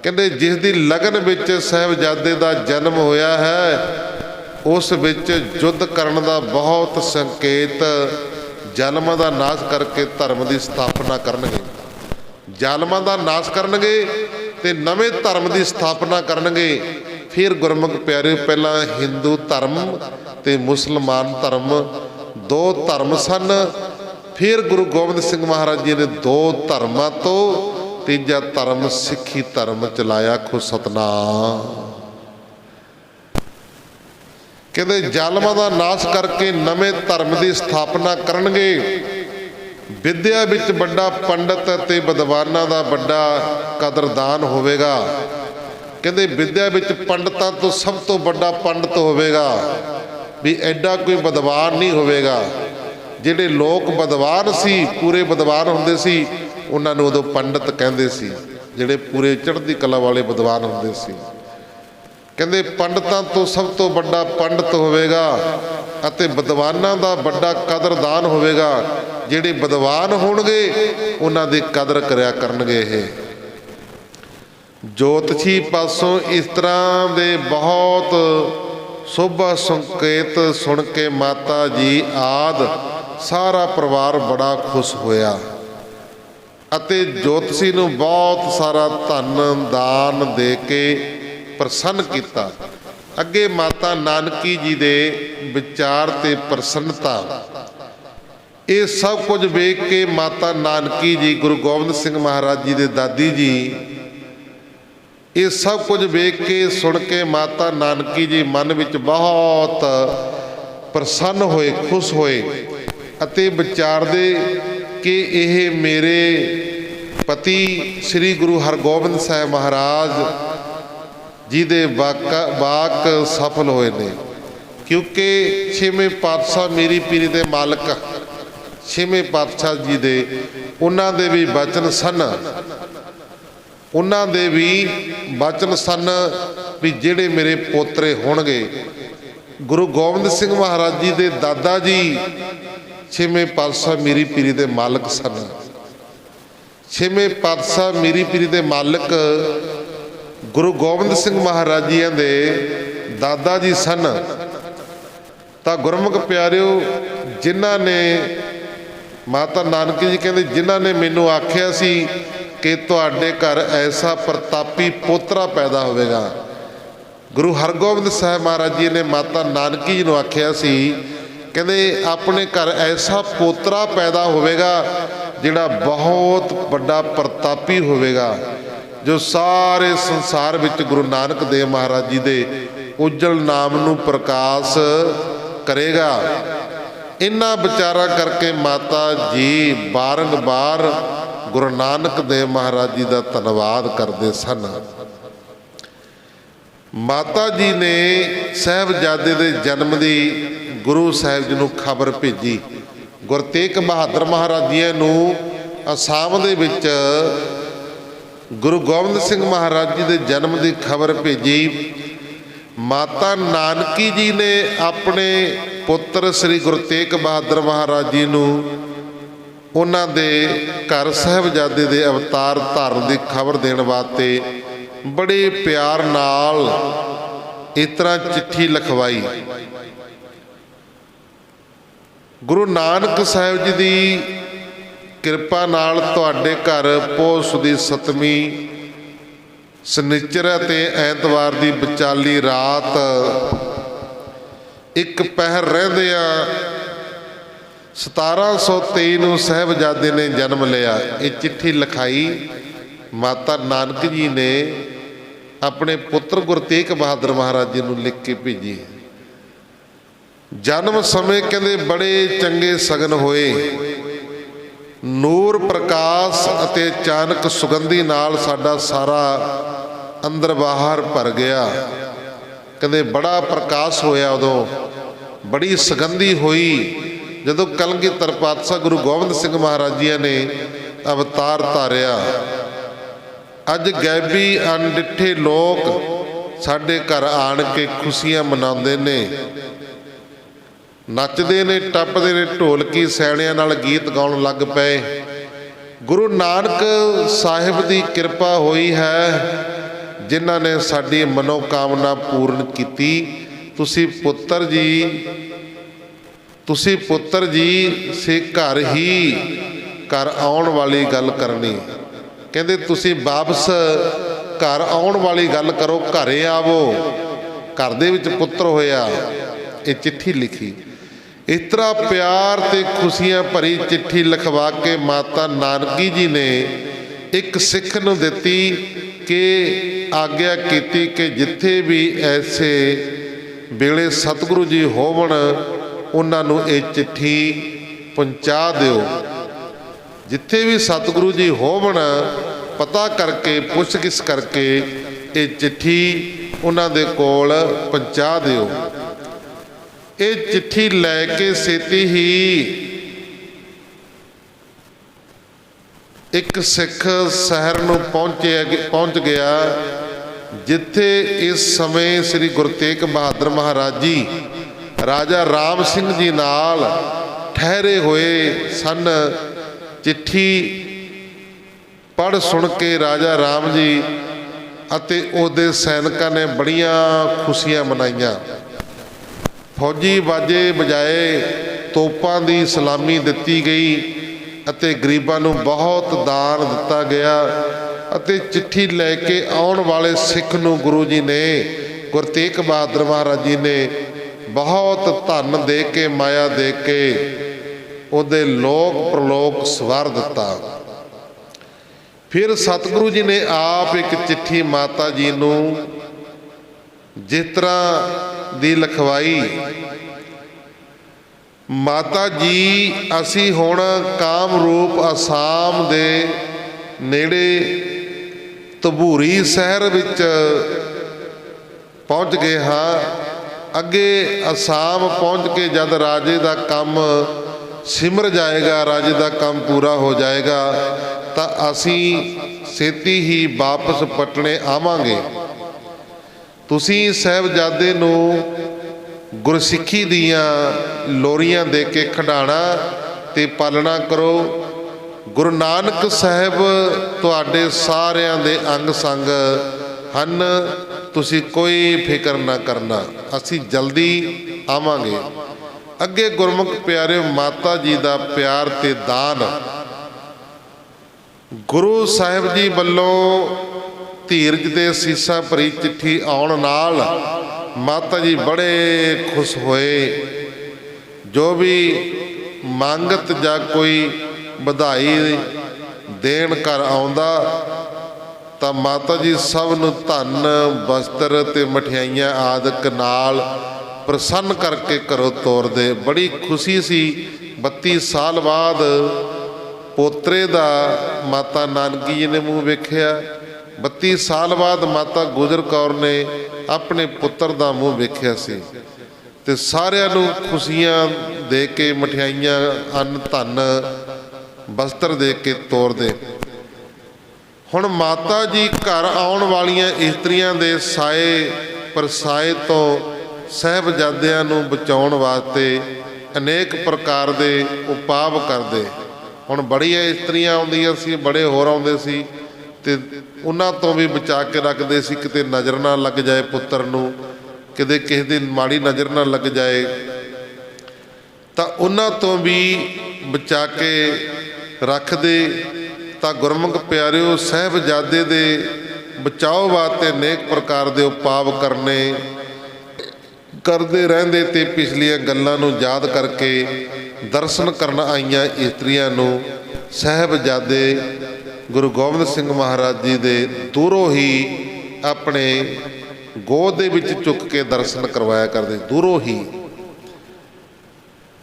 ਕਹਿੰਦੇ ਜਿਸ ਦੀ ਲਗਨ ਵਿੱਚ ਸਾਹਿਬਜ਼ਾਦੇ ਦਾ ਜਨਮ ਹੋਇਆ ਹੈ, ਉਸ ਵਿੱਚ ਯੁੱਧ ਕਰਨ ਦਾ ਬਹੁਤ ਸੰਕੇਤ। ਜ਼ਾਲਮਾਂ ਦਾ ਨਾਸ਼ ਕਰਕੇ ਧਰਮ ਦੀ ਸਥਾਪਨਾ ਕਰਨਗੇ। ਜ਼ਾਲਮਾਂ ਦਾ ਨਾਸ਼ ਕਰਨਗੇ ਤੇ ਨਵੇਂ ਧਰਮ ਦੀ ਸਥਾਪਨਾ ਕਰਨਗੇ। ਫਿਰ ਗੁਰਮੁਖ ਪਿਆਰੇ, ਪਹਿਲਾਂ ਹਿੰਦੂ ਧਰਮ ਤੇ ਮੁਸਲਮਾਨ ਧਰਮ, 2 ਧਰਮ ਸਨ। ਫਿਰ ਗੁਰੂ ਗੋਬਿੰਦ ਸਿੰਘ ਮਹਾਰਾਜ ਜੀ ਨੇ 2 ਧਰਮਾਂ ਤੋਂ ਤੀਜਾ ਧਰਮ ਸਿੱਖੀ ਧਰਮ ਚਲਾਇਆ। ਖੁਦ ਸਤਨਾਮ। ਕਹਿੰਦੇ ਜ਼ਾਲਮਾਂ ਦਾ ਨਾਸ਼ ਕਰਕੇ ਨਵੇਂ ਧਰਮ ਦੀ ਸਥਾਪਨਾ ਕਰਨਗੇ। ਵਿਦਿਆ ਵਿੱਚ ਵੱਡਾ ਪੰਡਤ ਅਤੇ ਵਿਦਵਾਨਾਂ ਦਾ ਵੱਡਾ ਕਦਰਦਾਨ ਹੋਵੇਗਾ। ਕਹਿੰਦੇ ਵਿਦਿਆ ਵਿੱਚ ਪੰਡਤਾਂ ਤੋਂ ਸਭ ਤੋਂ ਵੱਡਾ ਪੰਡਤ ਹੋਵੇਗਾ। ਵੀ ਐਡਾ ਕੋਈ ਵਿਦਵਾਨ ਨਹੀਂ ਹੋਵੇਗਾ। ਜਿਹੜੇ ਲੋਕ ਵਿਦਵਾਨ ਸੀ, ਪੂਰੇ ਵਿਦਵਾਨ ਹੁੰਦੇ ਸੀ, ਉਹਨਾਂ ਨੂੰ ਉਦੋਂ ਪੰਡਤ ਕਹਿੰਦੇ ਸੀ। ਜਿਹੜੇ ਪੂਰੇ ਚੜ੍ਹਦੀ ਕਲਾ ਵਾਲੇ ਵਿਦਵਾਨ ਹੁੰਦੇ ਸੀ, ਕਹਿੰਦੇ ਪੰਡਤਾਂ ਤੋਂ ਸਭ ਤੋਂ ਵੱਡਾ ਪੰਡਤ ਹੋਵੇਗਾ ਅਤੇ ਵਿਦਵਾਨਾਂ ਦਾ ਵੱਡਾ ਕਦਰਦਾਨ ਹੋਵੇਗਾ। ਜਿਹੜੇ ਵਿਦਵਾਨ ਹੋਣਗੇ ਉਹਨਾਂ ਦੀ ਕਦਰ ਕਰਿਆ ਕਰਨਗੇ। ਇਹ ਜੋਤਸ਼ੀ ਪਾਸੋਂ ਇਸ ਤਰ੍ਹਾਂ ਦੇ ਬਹੁਤ ਸੋਭਾ ਸੰਕੇਤ ਸੁਣ ਕੇ ਮਾਤਾ ਜੀ ਆਦਿ ਸਾਰਾ ਪਰਿਵਾਰ ਬੜਾ ਖੁਸ਼ ਹੋਇਆ ਅਤੇ ਜੋਤਸ਼ੀ ਨੂੰ ਬਹੁਤ ਸਾਰਾ ਧਨ ਦਾਨ ਦੇ ਕੇ ਪ੍ਰਸੰਨ ਕੀਤਾ। ਅੱਗੇ ਮਾਤਾ ਨਾਨਕੀ ਜੀ ਦੇ ਵਿਚਾਰ ਤੇ ਪ੍ਰਸੰਨਤਾ, ਇਹ ਸਭ ਕੁਝ ਵੇਖ ਕੇ ਮਾਤਾ ਨਾਨਕੀ ਜੀ, ਗੁਰੂ ਗੋਬਿੰਦ ਸਿੰਘ ਮਹਾਰਾਜ ਜੀ ਦੇ ਦਾਦੀ ਜੀ, ਇਹ ਸਭ ਕੁਝ ਵੇਖ ਕੇ ਸੁਣ ਕੇ ਮਾਤਾ ਨਾਨਕੀ ਜੀ ਮਨ ਵਿੱਚ ਬਹੁਤ ਪ੍ਰਸੰਨ ਹੋਏ, ਖੁਸ਼ ਹੋਏ ਅਤੇ ਵਿਚਾਰਦੇ ਕਿ ਇਹ ਮੇਰੇ ਪਤੀ ਸ੍ਰੀ ਗੁਰੂ ਹਰਗੋਬਿੰਦ ਸਾਹਿਬ ਮਹਾਰਾਜ ਜੀ ਦੇ ਵਾਕ ਸਫਲ ਹੋਏ ਨੇ, ਕਿਉਂਕਿ ਛੇਵੇਂ ਪਾਤਸ਼ਾਹ ਮੀਰੀ ਪੀਰੀ ਦੇ ਮਾਲਕ ਛੇਵੇਂ ਪਾਤਸ਼ਾਹ ਜੀ ਦੇ ਉਹਨਾਂ ਦੇ ਵੀ ਬਚਨ ਸਨ, ਉਹਨਾਂ ਦੇ ਵੀ ਬਚਨ ਸਨ ਵੀ ਜਿਹੜੇ ਮੇਰੇ ਪੋਤਰੇ ਹੋਣਗੇ। ਗੁਰੂ ਗੋਬਿੰਦ ਸਿੰਘ ਮਹਾਰਾਜ ਜੀ ਦੇ ਦਾਦਾ ਜੀ ਛੇਵੇਂ ਪਾਤਸ਼ਾਹ ਮੀਰੀ ਪੀਰੀ ਦੇ ਮਾਲਕ ਸਨ। ਛੇਵੇਂ ਪਾਤਸ਼ਾਹ ਮੀਰੀ ਪੀਰੀ ਦੇ ਮਾਲਕ ਗੁਰੂ ਗੋਬਿੰਦ ਸਿੰਘ ਮਹਾਰਾਜ ਜੀਆਂ ਦੇ ਦਾਦਾ ਜੀ ਸਨ। ਤਾਂ ਗੁਰਮੁਖ ਪਿਆਰਿਓ, ਜਿਨ੍ਹਾਂ ਨੇ ਮਾਤਾ ਨਾਨਕੀ ਜੀ ਕਹਿੰਦੇ, ਜਿਨ੍ਹਾਂ ਨੇ ਮੈਨੂੰ ਆਖਿਆ ਸੀ ਕਿ ਤੁਹਾਡੇ ਘਰ ਐਸਾ ਪ੍ਰਤਾਪੀ ਪੋਤਰਾ ਪੈਦਾ ਹੋਵੇਗਾ। ਗੁਰੂ ਹਰਗੋਬਿੰਦ ਸਾਹਿਬ ਮਹਾਰਾਜ ਜੀ ਨੇ ਮਾਤਾ ਨਾਨਕੀ ਜੀ ਨੂੰ ਆਖਿਆ ਸੀ, ਕਹਿੰਦੇ ਆਪਣੇ ਘਰ ਐਸਾ ਪੋਤਰਾ ਪੈਦਾ ਹੋਵੇਗਾ ਜਿਹੜਾ ਬਹੁਤ ਵੱਡਾ ਪ੍ਰਤਾਪੀ ਹੋਵੇਗਾ, ਜੋ ਸਾਰੇ ਸੰਸਾਰ ਵਿੱਚ ਗੁਰੂ ਨਾਨਕ ਦੇਵ ਮਹਾਰਾਜ ਜੀ ਦੇ ਉਜਲ ਨਾਮ ਨੂੰ ਪ੍ਰਕਾਸ਼ ਕਰੇਗਾ। ਇਹਨਾਂ ਵਿਚਾਰਾਂ ਕਰਕੇ ਮਾਤਾ ਜੀ ਬਾਰੰਬਾਰ ਗੁਰੂ ਨਾਨਕ ਦੇਵ ਮਹਾਰਾਜ ਜੀ ਦਾ ਧੰਨਵਾਦ ਕਰਦੇ ਸਨ। ਮਾਤਾ ਜੀ ਨੇ ਸਾਹਿਬਜ਼ਾਦੇ ਦੇ ਜਨਮ ਦੀ ਗੁਰੂ ਸਾਹਿਬ ਜੀ ਨੂੰ ਖਬਰ ਭੇਜੀ। ਗੁਰੂ ਤੇਗ ਬਹਾਦਰ ਮਹਾਰਾਜ ਜੀ ਨੂੰ ਅਸਾਮ ਦੇ ਵਿੱਚ ਗੁਰੂ ਗੋਬਿੰਦ ਸਿੰਘ ਮਹਾਰਾਜ ਜੀ ਦੇ ਜਨਮ ਦੀ ਖਬਰ ਭੇਜੀ। ਮਾਤਾ ਨਾਨਕੀ ਜੀ ਨੇ ਆਪਣੇ ਪੁੱਤਰ ਸ੍ਰੀ ਗੁਰੂ ਤੇਗ ਬਹਾਦਰ ਮਹਾਰਾਜ ਜੀ ਨੂੰ ਉਹਨਾਂ ਦੇ ਘਰ ਸਾਹਿਬਜ਼ਾਦੇ ਦੇ ਅਵਤਾਰ ਧਾਰਨ ਦੀ ਖਬਰ ਦੇਣ ਵਾਸਤੇ ਬੜੇ ਪਿਆਰ ਨਾਲ ਇਸ ਤਰ੍ਹਾਂ ਚਿੱਠੀ ਲਿਖਵਾਈ। ਗੁਰੂ ਨਾਨਕ ਸਾਹਿਬ ਜੀ ਦੀ ਕਿਰਪਾ ਨਾਲ ਤੁਹਾਡੇ ਘਰ ਪੋਹ ਸੁਦੀ 7ਵੀਂ ਸ਼ਨਿਚਰ ਅਤੇ ਐਤਵਾਰ ਦੀ ਵਿਚਾਲੀ ਰਾਤ ਇੱਕ ਪਹਿਰ ਰਹਿੰਦਿਆਂ 1723 ਨੂੰ ਸਾਹਿਬਜ਼ਾਦੇ ਨੇ ਜਨਮ ਲਿਆ। ਇਹ ਚਿੱਠੀ ਲਿਖਾਈ ਮਾਤਾ ਨਾਨਕ ਜੀ ਨੇ ਆਪਣੇ ਪੁੱਤਰ ਗੁਰੂ ਤੇਗ ਬਹਾਦਰ ਮਹਾਰਾਜ ਜੀ ਨੂੰ ਲਿਖ ਕੇ ਭੇਜੀ। ਜਨਮ ਸਮੇਂ ਕਹਿੰਦੇ ਬੜੇ ਚੰਗੇ ਸਗਨ ਹੋਏ, ਨੂਰ ਪ੍ਰਕਾਸ਼ ਅਤੇ ਅਚਾਨਕ ਸੁਗੰਧੀ ਨਾਲ ਸਾਡਾ ਸਾਰਾ ਅੰਦਰ ਬਾਹਰ ਭਰ ਗਿਆ। ਕਹਿੰਦੇ ਬੜਾ ਪ੍ਰਕਾਸ਼ ਹੋਇਆ, ਉਦੋਂ ਬੜੀ ਸੁਗੰਧੀ ਹੋਈ ਜਦੋਂ ਕਲਗੀਧਰ ਪਾਤਸ਼ਾਹ ਗੁਰੂ ਗੋਬਿੰਦ ਸਿੰਘ ਮਹਾਰਾਜ ਜੀ ਨੇ ਅਵਤਾਰ ਧਾਰਿਆ। ਅੱਜ ਗੈਬੀ ਅਣਡਿੱਠੇ ਲੋਕ ਸਾਡੇ ਘਰ ਆਣ ਕੇ ਖੁਸ਼ੀਆਂ ਮਨਾਉਂਦੇ ਨੇ, ਨੱਚਦੇ ਨੇ, ਟੱਪਦੇ ਨੇ, ਢੋਲਕੀ ਸੈਣਿਆਂ ਨਾਲ ਗੀਤ ਗਾਉਣ ਲੱਗ ਪਏ। ਗੁਰੂ ਨਾਨਕ ਸਾਹਿਬ ਦੀ ਕਿਰਪਾ ਹੋਈ ਹੈ, ਜਿਨ੍ਹਾਂ ਨੇ ਸਾਡੀ ਮਨੋਕਾਮਨਾ ਪੂਰਨ ਕੀਤੀ। ਤੁਸੀਂ ਪੁੱਤਰ ਜੀ ਸੇ ਘਰ ਹੀ ਘਰ ਆਉਣ ਵਾਲੀ ਗੱਲ ਕਰਨੀ। ਕਹਿੰਦੇ ਤੁਸੀਂ ਵਾਪਸ ਘਰ ਆਉਣ ਵਾਲੀ ਗੱਲ ਕਰੋ, ਘਰੇ ਆਵੋ। ਘਰ ਦੇ ਵਿੱਚ ਪੁੱਤਰ ਹੋਇਆ। ਇਹ ਚਿੱਠੀ ਲਿਖੀ। ਇਸ ਤਰ੍ਹਾਂ ਪਿਆਰ ਤੇ ਖੁਸ਼ੀਆਂ ਭਰੀ ਚਿੱਠੀ ਲਿਖਵਾ ਕੇ ਮਾਤਾ ਨਾਨਕੀ ਜੀ ਨੇ ਇੱਕ ਸਿੱਖ ਨੂੰ ਦਿੱਤੀ ਕਿ ਆਗਿਆ ਕੀਤੀ ਕਿ ਜਿੱਥੇ ਵੀ ਐਸੇ ਵੇਲੇ ਸਤਿਗੁਰੂ ਜੀ ਹੋਵਣ ਉਹਨਾਂ ਨੂੰ ਇਹ ਚਿੱਠੀ ਪਹੁੰਚਾ ਦਿਓ। ਜਿੱਥੇ ਵੀ ਸਤਿਗੁਰੂ ਜੀ ਹੋਵਣ ਪਤਾ ਕਰਕੇ ਪੁੱਛਗਿੱਛ ਕਰਕੇ ਇਹ ਚਿੱਠੀ ਉਹਨਾਂ ਦੇ ਕੋਲ ਪਹੁੰਚਾ ਦਿਓ। ਇਹ ਚਿੱਠੀ ਲੈ ਕੇ ਛੇਤੀ ਹੀ ਇੱਕ ਸਿੱਖ ਸ਼ਹਿਰ ਨੂੰ ਪਹੁੰਚ ਗਿਆ, ਜਿੱਥੇ ਇਸ ਸਮੇਂ ਸ੍ਰੀ ਗੁਰੂ ਤੇਗ ਬਹਾਦਰ ਮਹਾਰਾਜ ਜੀ ਰਾਜਾ ਰਾਮ ਸਿੰਘ ਜੀ ਨਾਲ ਠਹਿਰੇ ਹੋਏ ਸਨ। ਚਿੱਠੀ ਪੜ੍ਹ ਸੁਣ ਕੇ ਰਾਜਾ ਰਾਮ ਜੀ ਅਤੇ ਉਹਦੇ ਸੈਨਿਕਾਂ ਨੇ ਬੜੀਆਂ ਖੁਸ਼ੀਆਂ ਮਨਾਈਆਂ। ਫੌਜੀ ਬਾਜੇ ਵਜਾਏ, ਤੋਪਾਂ ਦੀ ਸਲਾਮੀ ਦਿੱਤੀ ਗਈ ਅਤੇ ਗਰੀਬਾਂ ਨੂੰ ਬਹੁਤ ਦਾਨ ਦਿੱਤਾ ਗਿਆ ਅਤੇ ਚਿੱਠੀ ਲੈ ਕੇ ਆਉਣ ਵਾਲੇ ਸਿੱਖ ਨੂੰ ਗੁਰੂ ਜੀ ਨੇ, ਗੁਰੂ ਤੇਗ ਬਹਾਦਰ ਮਹਾਰਾਜ ਜੀ ਨੇ ਬਹੁਤ ਧਨ ਦੇ ਕੇ, ਮਾਇਆ ਦੇ ਕੇ ਉਹਦੇ ਲੋਕ ਪ੍ਰਲੋਕ ਸਵਾਰ ਦਿੱਤਾ। ਫਿਰ ਸਤਿਗੁਰੂ ਜੀ ਨੇ ਆਪ ਇੱਕ ਚਿੱਠੀ ਮਾਤਾ ਜੀ ਨੂੰ ਜਿਸ ਤਰ੍ਹਾਂ ਦੀ ਲਿਖਵਾਈ, ਮਾਤਾ ਜੀ ਅਸੀਂ ਹੁਣ ਕਾਮਰੂਪ ਅਸਾਮ ਦੇ ਨੇੜੇ ਧਬੂਰੀ ਸ਼ਹਿਰ ਵਿੱਚ ਪਹੁੰਚ ਗਏ ਹਾਂ। ਅੱਗੇ ਅਸਾਮ ਪਹੁੰਚ ਕੇ ਜਦ ਰਾਜੇ ਦਾ ਕੰਮ ਸਿਮਰ ਜਾਏਗਾ, ਰਾਜੇ ਦਾ ਕੰਮ ਪੂਰਾ ਹੋ ਜਾਏਗਾ ਤਾਂ ਅਸੀਂ ਛੇਤੀ ਹੀ ਵਾਪਸ ਪਟਨੇ ਆਵਾਂਗੇ। ਤੁਸੀਂ ਸਾਹਿਬਜ਼ਾਦੇ ਨੂੰ ਗੁਰਸਿੱਖੀ ਦੀਆਂ ਲੋਰੀਆਂ ਦੇ ਕੇ ਖਿਡਾਉਣਾ ਤੇ ਪਾਲਣਾ ਕਰੋ। ਗੁਰੂ ਨਾਨਕ ਸਾਹਿਬ ਤੁਹਾਡੇ ਸਾਰਿਆਂ ਦੇ ਅੰਗ ਸੰਗ ਹਨ, ਤੁਸੀਂ ਕੋਈ ਫਿਕਰ ਨਾ ਕਰਨਾ, ਅਸੀਂ ਜਲਦੀ ਆਵਾਂਗੇ। ਅੱਗੇ ਗੁਰਮੁਖ ਪਿਆਰਿਓ, ਮਾਤਾ ਜੀ ਦਾ ਪਿਆਰ ਤੇ ਦਾਨ ਗੁਰੂ ਸਾਹਿਬ ਜੀ ਵੱਲੋਂ ਧੀਰਜ ਦੇ ਸੀਸਾਂ ਭਰੀ ਚਿੱਠੀ ਆਉਣ ਨਾਲ ਮਾਤਾ ਜੀ ਬੜੇ ਖੁਸ਼ ਹੋਏ। ਜੋ ਵੀ ਮੰਗਤ ਜਾਂ ਕੋਈ ਵਧਾਈ ਦੇਣ ਘਰ ਆਉਂਦਾ ਤਾਂ ਮਾਤਾ ਜੀ ਸਭ ਨੂੰ ਧਨ, ਵਸਤਰ ਤੇ ਮਠਿਆਈਆਂ ਆਦਿਕ ਨਾਲ ਪ੍ਰਸੰਨ ਕਰਕੇ ਘਰੋਂ ਤੋਰਦੇ। ਬੜੀ ਖੁਸ਼ੀ ਸੀ। 32 ਸਾਲ ਬਾਅਦ ਪੋਤਰੇ ਦਾ ਮਾਤਾ ਨਾਨਕੀ ਜੀ ਨੇ ਮੂੰਹ ਵੇਖਿਆ। 32 ਸਾਲ ਬਾਅਦ ਮਾਤਾ ਗੁਜਰ ਕੌਰ ਨੇ ਆਪਣੇ ਪੁੱਤਰ ਦਾ ਮੂੰਹ ਵੇਖਿਆ ਸੀ ਤੇ ਸਾਰਿਆਂ ਨੂੰ ਖੁਸ਼ੀਆਂ ਦੇ ਕੇ, ਮਠਿਆਈਆਂ, ਅੰਨ ਧਨ, ਵਸਤਰ ਦੇ ਕੇ ਤੋਰਦੇ। ਹੁਣ ਮਾਤਾ ਜੀ ਘਰ ਆਉਣ ਵਾਲੀਆਂ ਇਸਤਰੀਆਂ ਦੇ ਸਾਏ ਪਰਸਾਏ ਤੋਂ ਸਾਹਿਬਜ਼ਾਦਿਆਂ ਨੂੰ ਬਚਾਉਣ ਵਾਸਤੇ ਅਨੇਕ ਪ੍ਰਕਾਰ ਦੇ ਉਪਾਅ ਕਰਦੇ। ਹੁਣ ਬੜੀਆਂ ਇਸਤਰੀਆਂ ਆਉਂਦੀਆਂ ਸੀ, ਬੜੇ ਹੋਰ ਆਉਂਦੇ ਸੀ ਤੇ ਉਹਨਾਂ ਤੋਂ ਵੀ ਬਚਾ ਕੇ ਰੱਖਦੇ ਸੀ, ਕਿਤੇ ਨਜ਼ਰ ਨਾ ਲੱਗ ਜਾਏ ਪੁੱਤਰ ਨੂੰ, ਕਿਤੇ ਕਿਸੇ ਦੀ ਮਾੜੀ ਨਜ਼ਰ ਨਾ ਲੱਗ ਜਾਏ, ਤਾਂ ਉਹਨਾਂ ਤੋਂ ਵੀ ਬਚਾ ਕੇ ਰੱਖਦੇ। ਤਾਂ ਗੁਰਮੁਖ ਪਿਆਰਿਓ, ਸਾਹਿਬਜ਼ਾਦੇ ਦੇ ਬਚਾਓ ਵਾਸਤੇ ਅਨੇਕ ਪ੍ਰਕਾਰ ਦੇ ਉਪਾਅ ਕਰਦੇ ਰਹਿੰਦੇ ਤੇ ਪਿਛਲੀਆਂ ਗੱਲਾਂ ਨੂੰ ਯਾਦ ਕਰਕੇ ਦਰਸ਼ਨ ਕਰਨ ਆਈਆਂ ਇਸਤਰੀਆਂ ਨੂੰ ਸਾਹਿਬਜ਼ਾਦੇ ਗੁਰੂ ਗੋਬਿੰਦ ਸਿੰਘ ਮਹਾਰਾਜ ਜੀ ਦੇ ਦੂਰੋਂ ਹੀ ਆਪਣੇ ਗੋਦ ਦੇ ਵਿੱਚ ਚੁੱਕ ਕੇ ਦਰਸ਼ਨ ਕਰਵਾਇਆ ਕਰਦੇ, ਦੂਰੋਂ ਹੀ।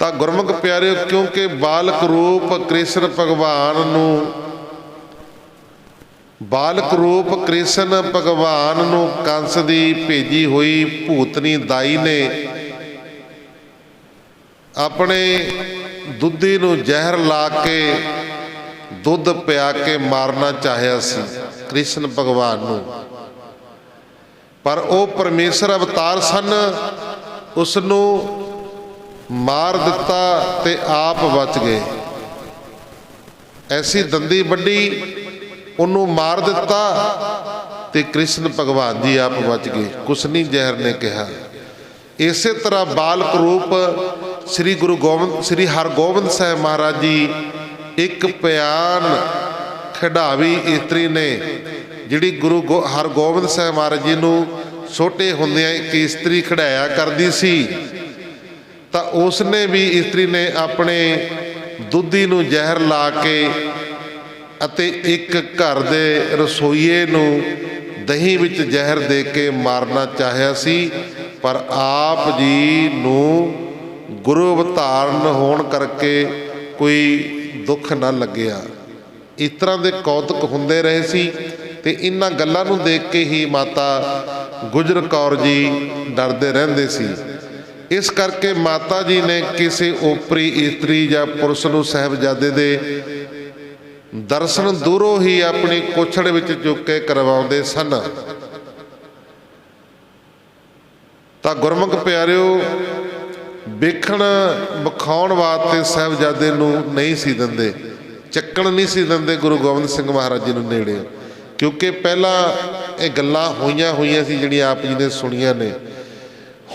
ਤਾਂ ਗੁਰਮੁਖ ਪਿਆਰਿਓ, ਕਿਉਂਕਿ ਬਾਲਕ ਰੂਪ ਕ੍ਰਿਸ਼ਨ ਭਗਵਾਨ ਨੂੰ, ਬਾਲਕ ਰੂਪ ਕ੍ਰਿਸ਼ਨ ਭਗਵਾਨ ਨੂੰ ਕੰਸ ਦੀ ਭੇਜੀ ਹੋਈ ਭੂਤਨੀ ਦਾਈ ਨੇ ਆਪਣੇ ਦੁੱਧੀ ਨੂੰ ਜ਼ਹਿਰ ਲਾ ਕੇ, ਦੁੱਧ ਪਿਆ ਕੇ ਮਾਰਨਾ ਚਾਹਿਆ ਸੀ ਕ੍ਰਿਸ਼ਨ ਭਗਵਾਨ ਨੂੰ, ਪਰ ਉਹ ਪਰਮੇਸ਼ਰ ਅਵਤਾਰ ਸਨ, ਉਸ ਨੂੰ ਮਾਰ ਦਿੱਤਾ ਤੇ ਆਪ ਬਚ ਗਏ। ਐਸੀ ਦੰਦੀ ਵੱਡੀ, ਉਹਨੂੰ ਮਾਰ ਦਿੱਤਾ ਤੇ ਕ੍ਰਿਸ਼ਨ ਭਗਵਾਨ ਜੀ ਆਪ ਬਚ ਗਏ। ਕੁਸਨੀ ਜ਼ਹਿਰ ਨੇ ਕਿਹਾ। ਇਸੇ ਤਰ੍ਹਾਂ ਬਾਲਕ ਰੂਪ ਸ੍ਰੀ ਹਰਗੋਬਿੰਦ ਸਾਹਿਬ ਮਹਾਰਾਜ ਜੀ ਇੱਕ ਪਿਆਨ ਖਿਡਾਵੀ ਇਸਤਰੀ ਨੇ, ਜਿਹੜੀ ਗੁਰੂ ਹਰਗੋਬਿੰਦ ਸਾਹਿਬ ਮਹਾਰਾਜ ਜੀ ਨੂੰ ਛੋਟੇ ਹੁੰਦਿਆਂ ਇੱਕ ਇਸਤਰੀ ਖਿਡਾਇਆ ਕਰਦੀ ਸੀ, ਤਾਂ ਉਸਨੇ ਵੀ, ਇਸਤਰੀ ਨੇ ਆਪਣੇ ਦੁੱਧੀ ਨੂੰ ਜ਼ਹਿਰ ਲਾ ਕੇ ਅਤੇ ਇੱਕ ਘਰ ਦੇ ਰਸੋਈਏ ਨੂੰ ਦਹੀਂ ਵਿੱਚ ਜ਼ਹਿਰ ਦੇ ਕੇ ਮਾਰਨਾ ਚਾਹਿਆ ਸੀ, ਪਰ ਆਪ ਜੀ ਨੂੰ ਗੁਰੂ ਅਵਤਾਰਨ ਹੋਣ ਕਰਕੇ ਕੋਈ ਦੁੱਖ ਨਾ ਲੱਗਿਆ। ਇਸ ਤਰ੍ਹਾਂ ਦੇ ਕੌਤਕ ਹੁੰਦੇ ਰਹੇ ਸੀ ਤੇ ਇਹਨਾਂ ਗੱਲਾਂ ਨੂੰ ਦੇਖ ਕੇ ਹੀ ਮਾਤਾ ਗੁਜਰ ਕੌਰ ਜੀ ਡਰਦੇ ਰਹਿੰਦੇ ਸੀ। ਇਸ ਕਰਕੇ ਮਾਤਾ ਜੀ ਨੇ ਕਿਸੇ ਓਪਰੀ ਇਸਤਰੀ ਜਾਂ ਪੁਰਸ਼ ਨੂੰ ਸਾਹਿਬਜ਼ਾਦੇ ਦੇ ਦਰਸ਼ਨ ਦੂਰੋਂ ਹੀ ਆਪਣੀ ਕੋਛੜ ਵਿੱਚ ਚੁੱਕ ਕੇ ਕਰਵਾਉਂਦੇ ਸਨ। ਤਾਂ ਗੁਰਮੁਖ ਪਿਆਰਿਓ, ਵੇਖਣ ਵਿਖਾਉਣ ਵਾਸਤੇ ਸਾਹਿਬਜ਼ਾਦੇ ਨੂੰ ਨਹੀਂ ਸੀ ਦਿੰਦੇ, ਚੱਕਣ ਨਹੀਂ ਸੀ ਦਿੰਦੇ ਗੁਰੂ ਗੋਬਿੰਦ ਸਿੰਘ ਮਹਾਰਾਜ ਜੀ ਨੂੰ ਨੇੜੇ, ਕਿਉਂਕਿ ਪਹਿਲਾਂ ਇਹ ਗੱਲਾਂ ਹੋਈਆਂ ਸੀ ਜਿਹੜੀਆਂ ਆਪ ਜੀ ਨੇ ਸੁਣੀਆਂ ਨੇ।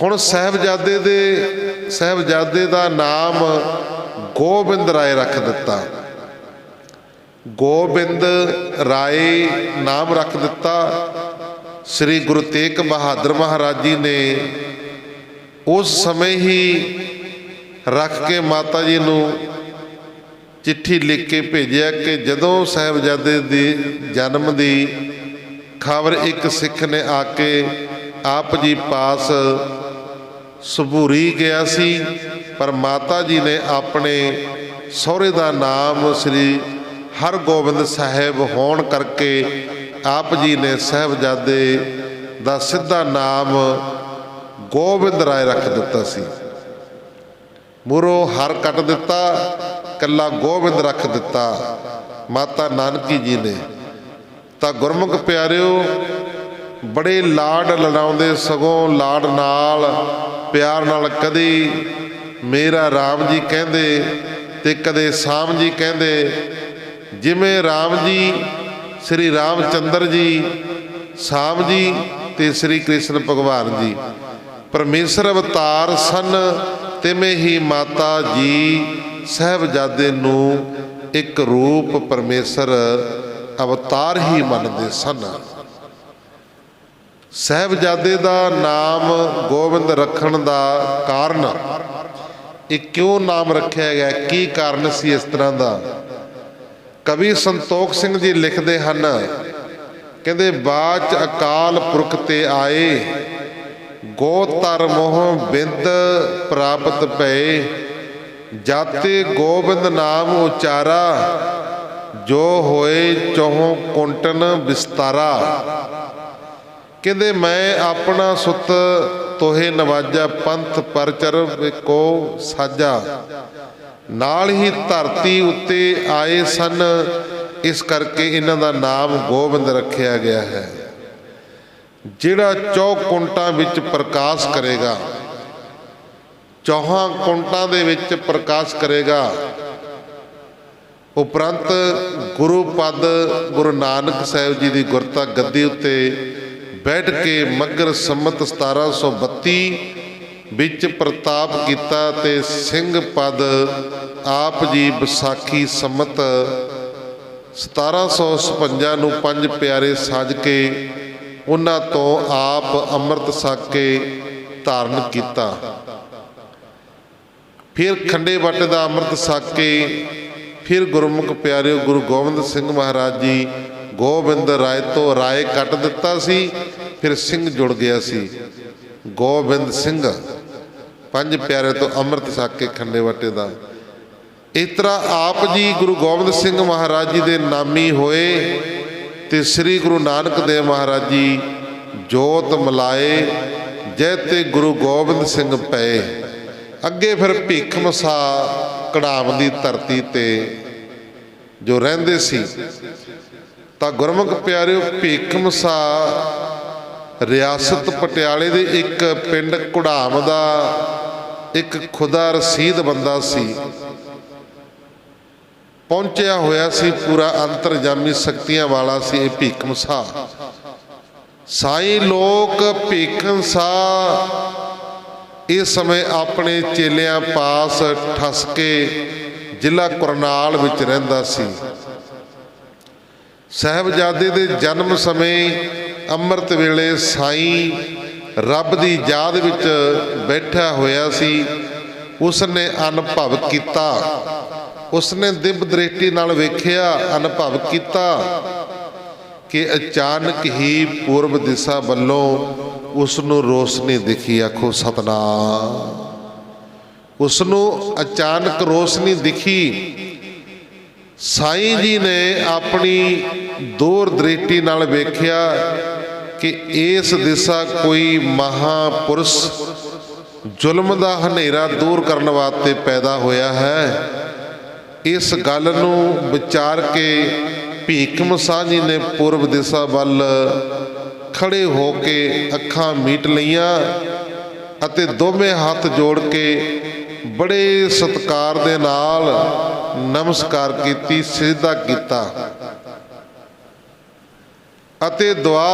ਹੁਣ ਸਾਹਿਬਜ਼ਾਦੇ ਦਾ ਨਾਮ ਗੋਬਿੰਦ ਰਾਏ ਰੱਖ ਦਿੱਤਾ। ਗੋਬਿੰਦ ਰਾਏ ਨਾਮ ਰੱਖ ਦਿੱਤਾ। ਸ੍ਰੀ ਗੁਰੂ ਤੇਗ ਬਹਾਦਰ ਮਹਾਰਾਜ ਜੀ ਨੇ ਉਸ ਸਮੇਂ ਹੀ ਰੱਖ ਕੇ ਮਾਤਾ ਜੀ ਨੂੰ ਚਿੱਠੀ ਲਿਖ ਕੇ ਭੇਜਿਆ ਕਿ ਜਦੋਂ ਸਾਹਿਬਜ਼ਾਦੇ ਦੇ ਜਨਮ ਦੀ ਖਬਰ ਇੱਕ ਸਿੱਖ ਨੇ ਆ ਕੇ ਆਪ ਜੀ ਪਾਸ ਸਬੂਰੀ ਗਿਆ ਸੀ, ਪਰ ਮਾਤਾ ਜੀ ਨੇ ਆਪਣੇ ਸਹੁਰੇ ਦਾ ਨਾਮ ਸ੍ਰੀ ਹਰਗੋਬਿੰਦ ਸਾਹਿਬ ਹੋਣ ਕਰਕੇ ਆਪ ਜੀ ਨੇ ਸਾਹਿਬਜ਼ਾਦੇ ਦਾ ਸਿੱਧਾ ਨਾਮ ਗੋਬਿੰਦ ਰਾਏ ਰੱਖ ਦਿੱਤਾ ਸੀ। ਮੂਹਰੋਂ ਹਰ ਕੱਟ ਦਿੱਤਾ, ਕੱਲਾ ਗੋਬਿੰਦ ਰੱਖ ਦਿੱਤਾ ਮਾਤਾ ਨਾਨਕੀ ਜੀ ਨੇ। ਤਾਂ ਗੁਰਮੁਖ ਪਿਆਰਿਓ, ਬੜੇ ਲਾਡ ਲੜਾਉਂਦੇ, ਸਗੋਂ ਲਾਡ ਨਾਲ ਪਿਆਰ ਨਾਲ ਕਦੇ ਮੇਰਾ ਰਾਮ ਜੀ ਕਹਿੰਦੇ ਤੇ ਕਦੇ ਸਾਮ ਜੀ ਕਹਿੰਦੇ। ਜਿਵੇਂ ਰਾਮ ਜੀ ਸ੍ਰੀ ਰਾਮ ਚੰਦਰ ਜੀ, ਸਾਮ ਜੀ ਤੇ ਸ੍ਰੀ ਕ੍ਰਿਸ਼ਨ ਭਗਵਾਨ ਜੀ ਪਰਮੇਸ਼ਰ ਅਵਤਾਰ ਸਨ, ਤਿਵੇਂ ਹੀ ਮਾਤਾ ਜੀ ਸਾਹਿਬਜ਼ਾਦੇ ਨੂੰ ਇੱਕ ਰੂਪ ਪਰਮੇਸ਼ਰ ਅਵਤਾਰ ਹੀ ਮੰਨਦੇ ਸਨ। ਸਾਹਿਬਜ਼ਾਦੇ ਦਾ ਨਾਮ ਗੋਬਿੰਦ ਰੱਖਣ ਦਾ ਕਾਰਨ, ਇਹ ਕਿਉਂ ਨਾਮ ਰੱਖਿਆ ਗਿਆ, ਕੀ ਕਾਰਨ ਸੀ ਇਸ ਤਰ੍ਹਾਂ ਦਾ? ਕਵੀ ਸੰਤੋਖ ਸਿੰਘ ਜੀ ਲਿਖਦੇ ਹਨ, ਕਹਿੰਦੇ ਬਾਚ ਅਕਾਲ ਪੁਰਖ ਤੇ ਆਏ, ਗੋ ਤਰ ਮੋਹ ਬਿੰਦ ਪ੍ਰਾਪਤ ਪਏ, ਜਾਤੇ ਗੋਬਿੰਦ ਨਾਮ ਉਚਾਰਾ, ਜੋ ਹੋਏ ਚੋਹ ਕੁੰਟਨ ਵਿਸਤਾਰਾ। ਕਹਿੰਦੇ ਮੈਂ ਆਪਣਾ ਸੁੱਤ ਤੋਹੇ ਨਵਾਜਾ, ਪੰਥ ਪਰਚਰ ਕੋ ਸਾਜਾ, ਨਾਲ ਹੀ ਧਰਤੀ ਉੱਤੇ ਆਏ ਸਨ, ਇਸ ਕਰਕੇ ਇਹਨਾਂ ਦਾ ਨਾਮ ਗੋਬਿੰਦ ਰੱਖਿਆ ਗਿਆ ਹੈ। ਜਿਹੜਾ ਚੌਕੁੰਟਾਂ ਵਿੱਚ ਪ੍ਰਕਾਸ਼ ਕਰੇਗਾ, ਚੌਹਾਂ ਕੁੰਟਾਂ ਦੇ ਵਿੱਚ ਪ੍ਰਕਾਸ਼ ਕਰੇਗਾ। ਉਪਰੰਤ ਗੁਰੂ ਪਦ ਗੁਰੂ ਨਾਨਕ ਸਾਹਿਬ ਜੀ ਦੀ ਗੁਰਤਾ ਗੱਦੀ ਉੱਤੇ ਬੈਠ ਕੇ ਮੱਘਰ ਸੰਮਤ 1732 ਵਿੱਚ ਪ੍ਰਤਾਪ ਕੀਤਾ ਤੇ ਸਿੰਘ ਪਦ ਆਪ ਜੀ ਵਿਸਾਖੀ ਸੰਮਤ 1756 ਨੂੰ ਪੰਜ ਪਿਆਰੇ ਸਾਜ ਕੇ ਉਹਨਾਂ ਤੋਂ ਆਪ ਅੰਮ੍ਰਿਤ ਛਕ ਕੇ ਧਾਰਨ ਕੀਤਾ। ਫਿਰ ਖੰਡੇ ਬਾਟੇ ਦਾ ਅੰਮ੍ਰਿਤ ਛਕ ਕੇ ਫਿਰ ਗੁਰਮੁਖ ਪਿਆਰਿਓ ਗੁਰੂ ਗੋਬਿੰਦ ਸਿੰਘ ਮਹਾਰਾਜ ਜੀ ਗੋਬਿੰਦ ਰਾਏ ਤੋਂ ਰਾਏ ਕੱਟ ਦਿੱਤਾ ਸੀ, ਫਿਰ ਸਿੰਘ ਜੁੜ ਗਿਆ ਸੀ, ਗੋਬਿੰਦ ਸਿੰਘ। ਪੰਜ ਪਿਆਰੇ ਤੋਂ ਅੰਮ੍ਰਿਤ ਛਕ ਕੇ ਖੰਡੇ ਬਾਟੇ ਦਾ। ਇਸ ਤਰ੍ਹਾਂ ਆਪ ਜੀ ਗੁਰੂ ਗੋਬਿੰਦ ਸਿੰਘ ਮਹਾਰਾਜ ਜੀ ਦੇ ਨਾਮੀ ਹੋਏ ਤੇ ਸ੍ਰੀ ਗੁਰੂ ਨਾਨਕ ਦੇਵ ਮਹਾਰਾਜ ਜੀ ਜੋਤ ਮਲਾਏ, ਜੈ ਤੇ ਗੁਰੂ ਗੋਬਿੰਦ ਸਿੰਘ ਪਏ। ਅੱਗੇ ਫਿਰ ਭੀਖ ਮਸਾ ਕੜਾਮ ਦੀ ਧਰਤੀ ਤੇ ਜੋ ਰਹਿੰਦੇ ਸੀ। ਤਾਂ ਗੁਰਮੁਖ ਪਿਆਰਿਓ, ਭੀਖ ਮਸਾ ਰਿਆਸਤ ਪਟਿਆਲੇ ਦੇ ਇੱਕ ਪਿੰਡ ਘੁੜਾਮ ਦਾ ਇੱਕ ਖੁਦਾ ਰਸੀਦ ਬੰਦਾ ਸੀ, ਪਹੁੰਚਿਆ ਹੋਇਆ ਸੀ, ਪੂਰਾ ਅੰਤਰਜਾਮੀ ਸ਼ਕਤੀਆਂ ਵਾਲਾ ਸੀ ਇਹ ਭੀਖ ਮਸਾ। ਸਾਈਂ ਲੋਕ ਭੀਖ ਮਸਾ ਇਸ ਸਮੇਂ ਆਪਣੇ ਚੇਲਿਆਂ ਪਾਸ ਠੱਸ ਕੇ ਜ਼ਿਲ੍ਹਾ ਕਰਨਾਲ ਵਿੱਚ ਰਹਿੰਦਾ ਸੀ। ਸਾਹਿਬਜ਼ਾਦੇ ਦੇ ਜਨਮ ਸਮੇਂ ਅੰਮ੍ਰਿਤ ਵੇਲੇ ਸਾਈਂ ਰੱਬ ਦੀ ਯਾਦ ਵਿੱਚ ਬੈਠਾ ਹੋਇਆ ਸੀ। ਉਸਨੇ ਅਨੁਭਵ ਕੀਤਾ, ਉਸਨੇ ਦਿਵ ਦ੍ਰਿਸ਼ਟੀ ਨਾਲ ਵੇਖਿਆ, ਅਨੁਭਵ ਕੀਤਾ ਕਿ ਅਚਾਨਕ ਹੀ ਪੂਰਬ ਦਿਸ਼ਾ ਵੱਲੋਂ ਉਸ ਨੂੰ ਰੋਸ਼ਨੀ ਦਿਖੀ। ਆਖੋ ਸਤਨਾਮ। ਉਸ ਨੂੰ ਅਚਾਨਕ ਰੋਸ਼ਨੀ ਦਿਖੀ। ਸਾਈਂ ਜੀ ਨੇ ਆਪਣੀ ਦੂਰ ਦ੍ਰਿਸ਼ਟੀ ਨਾਲ ਵੇਖਿਆ ਕਿ ਇਸ ਦਿਸ਼ਾ ਕੋਈ ਮਹਾਪੁਰਸ਼ ਜ਼ੁਲਮ ਦਾ ਹਨੇਰਾ ਦੂਰ ਕਰਨ ਵਾਸਤੇ ਪੈਦਾ ਹੋਇਆ ਹੈ। ਇਸ ਗੱਲ ਨੂੰ ਵਿਚਾਰ ਕੇ ਭੀਖ ਮਸਾ ਜੀ ਨੇ ਪੂਰਬ ਦਿਸ਼ਾ ਵੱਲ ਖੜੇ ਹੋ ਕੇ ਅੱਖਾਂ ਮੀਟ ਲਈਆਂ ਅਤੇ ਦੋਵੇਂ ਹੱਥ ਜੋੜ ਕੇ ਬੜੇ ਸਤਿਕਾਰ ਦੇ ਨਾਲ ਨਮਸਕਾਰ ਕੀਤੀ, ਸਿਜਦਾ ਕੀਤਾ। अते दुआ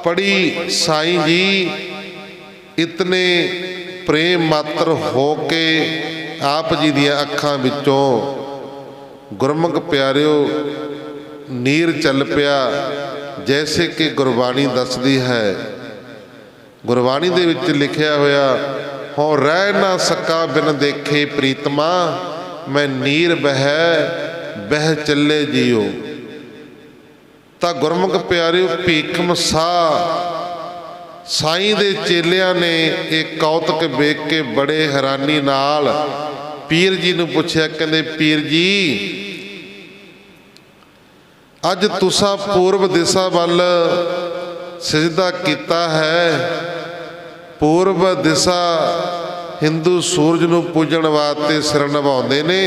पढ़ी साईं जी इतने प्रेम मात्र हो के आप जी दियां अखां विचों गुरमुख प्यारिओ नीर चल पिया। जैसे कि गुरबाणी दसदी है, गुरबाणी दे विच लिखिया होया, हों रह ना सका बिन देखे प्रीतमा, मैं नीर बह चले जियो। ਤਾਂ ਗੁਰਮੁਖ ਪਿਆਰਿਓ ਭੀਖਮ ਸਾਹ ਸਾਈਂ ਦੇ ਚੇਲਿਆਂ ਨੇ ਇਹ ਕੌਤਕ ਵੇਖ ਕੇ ਬੜੇ ਹੈਰਾਨੀ ਨਾਲ ਪੀਰ ਜੀ ਨੂੰ ਪੁੱਛਿਆ। ਕਹਿੰਦੇ ਪੀਰ ਜੀ ਅੱਜ ਤੁਸਾਂ ਪੂਰਬ ਦਿਸ਼ਾ ਵੱਲ ਸਜਦਾ ਕੀਤਾ ਹੈ। ਪੂਰਬ ਦਿਸ਼ਾ ਹਿੰਦੂ ਸੂਰਜ ਨੂੰ ਪੂਜਣ ਵਾਸਤੇ ਸਿਰ ਨਿਭਾਉਂਦੇ ਨੇ,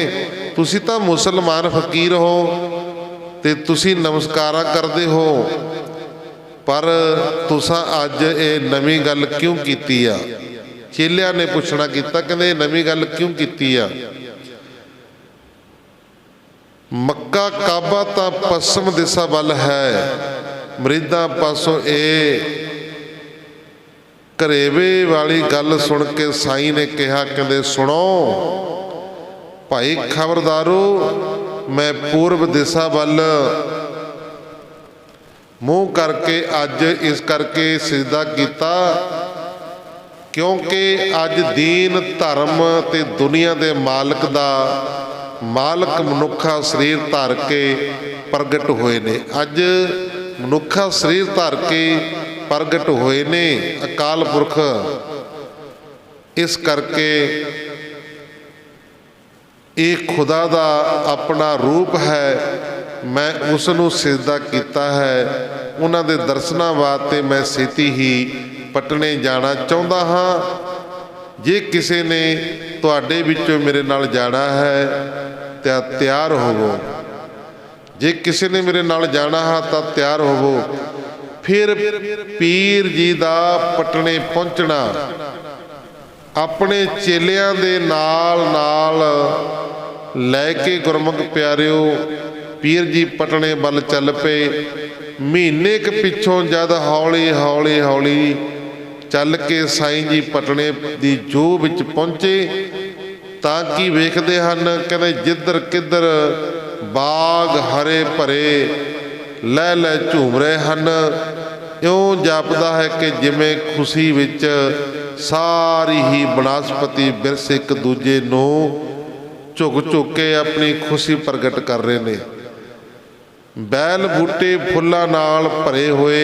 ਤੁਸੀਂ ਤਾਂ ਮੁਸਲਮਾਨ ਫਕੀਰ ਹੋ ਤੇ ਤੁਸੀਂ ਨਮਸਕਾਰਾਂ ਕਰਦੇ ਹੋ, ਪਰ ਤੁਸਾਂ ਅੱਜ ਇਹ ਨਵੀਂ ਗੱਲ ਕਿਉਂ ਕੀਤੀ ਆ? ਚੇਲਿਆਂ ਨੇ ਪੁੱਛਣਾ ਕੀਤਾ, ਕਹਿੰਦੇ ਇਹ ਨਵੀਂ ਗੱਲ ਕਿਉਂ ਕੀਤੀ ਆ? ਮੱਕਾ ਕਾਬਾ ਤਾਂ ਪੱਛਮ ਦਿਸ਼ਾ ਵੱਲ ਹੈ, ਮਰੀਦਾਂ ਪਾਸੋਂ ਇਹ ਘਰੇਵੇ ਵਾਲੀ ਗੱਲ ਸੁਣ ਕੇ ਸਾਈਂ ਨੇ ਕਿਹਾ, ਕਹਿੰਦੇ ਸੁਣੋ ਭਾਈ ਖਬਰਦਾਰੋ, मैं पूर्व दिशा वल मूँह करके अज इस करके सिजदा किया क्योंकि अज दीन धर्म ते दुनिया दे मालक दा मालक मनुखा शरीर धर के प्रगट होए ने। अज मनुखा शरीर धर के प्रगट होए ने अकाल पुरख, इस करके ये खुदा दा अपना रूप है, मैं उसनू सिजदा किया है। उन्हां दे दर्शनां वास्ते मैं छेती ही पटने जाना चाहुंदा हाँ। जे किसी ने तुहाडे विचों मेरे नाल जाना है तो तैयार होवो, जे किसी ने मेरे नाल जाना है तो तैयार होवो। फिर पीर जी दा पटने पहुंचना अपने चेलियां दे नाल नाल लैके गुरमुख प्यारिओ पीर जी पटने वल चल पे। महीने के पिछों जद हौली हौली हौली चल के साईं जी पटने दी जो विच पहुंचे तां कि वेखदे हन, कहंदे जिधर किधर बाग हरे भरे लह लह झूम रहे हन। इउं जापदा है कि जिवें खुशी विच सारी ही बनस्पति बिरस एक दूजे नूं झुक झुक के अपनी खुशी प्रगट कर रहे ने। बैल बूटे फुल्लां नाल भरे हुए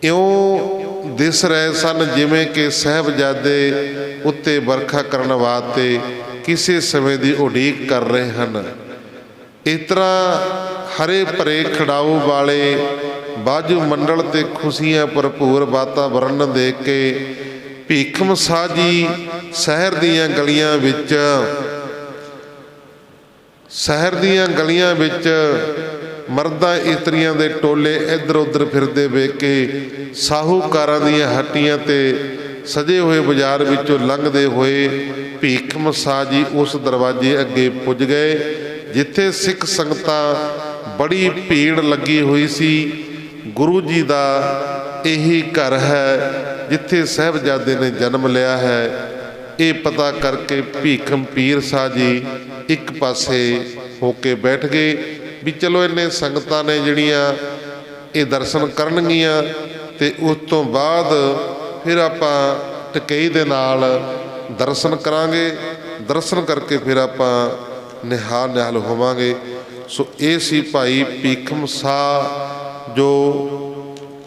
इउं दिस रहे सन जिवें कि साहिबजादे उत्ते बरखा करन वास्ते किसी समय की उड़ीक कर रहे हैं। इस तरह हरे भरे खड़ाऊ वाले बाजू मंडल ते खुशियां भरपूर वातावरण देख के भीखम साह जी शहर दीयां गलियां विच मर्दां इस्त्रियां दे टोले इधर उधर फिरदे वेख के साहूकारां दीयां हट्टियां ते सजे हुए बाजार विचों लंघदे होए भीखम साह जी उस दरवाजे अगे पुज गए जिथे सिख संगतां बड़ी भीड़ लगी हुई सी। गुरु जी दा यही घर है जिथे साहिबजादे ने जन्म लिया है। ये पता करके भीखम पीर साह जी एक पासे होके बैठ गए भी चलो इन्ने संगतां ने जिहड़ियां ये दर्शन करनगियां ते उस तो बाद फिर आपां टकई दे नाल दर्शन करांगे। दर्शन करके फिर आपां निहाल निहाल होवांगे। सो ये सी भाई भीखम साह जो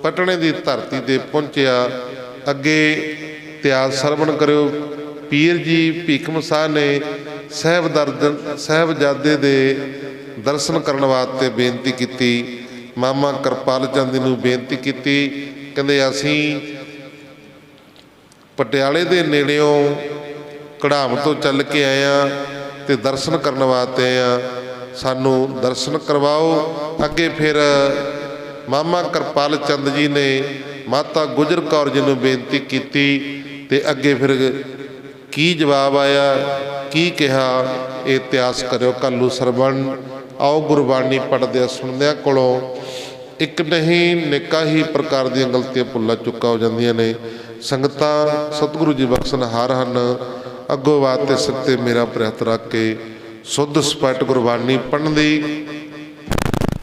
पटने की धरती ते पहुंचिया। अगे इतिहास सरवण करो। पीर जी भीखम साह ने साहिबजादे दे दर्शन करने वास्ते बेनती की। मामा कृपाल चंद नूं बेनती की, कहंदे असीं पटियाले दे नेड़ियों कढ़ाम तो चल के आए हैं ते दर्शन करने वास्ते आए हैं, सानू दर्शन करवाओ। अगे फिर मामा कृपाल चंद जी ने माता गुजर कौर जी नूं बेनती की ते अगे फिर की जवाब आया, की कहा, इतिहास करो कलू सरवण। आओ गुरबाणी पढ़दे सुनदे कोलों ਇੱਕ ਨਹੀਂ ਨੇਕਾਂ ਹੀ ਪ੍ਰਕਾਰ ਦੀਆਂ ਗਲਤੀਆਂ ਭੁੱਲਾਂ ਚੁੱਕਾਂ ਹੋ ਜਾਂਦੀਆਂ ਨੇ। ਸੰਗਤਾਂ ਸਤਿਗੁਰੂ ਜੀ ਬਖਸ਼ਣਹਾਰ ਹਨ। ਅੱਗੋਂ ਬਾਤ ਤੇ ਸਿਰ ਤੇ ਮੇਰਾ ਪ੍ਰਿਹਤ ਰੱਖ ਕੇ ਸੁੱਧ ਸਪਸ਼ਟ ਗੁਰਬਾਣੀ ਪੜ੍ਹਨ ਦੀ,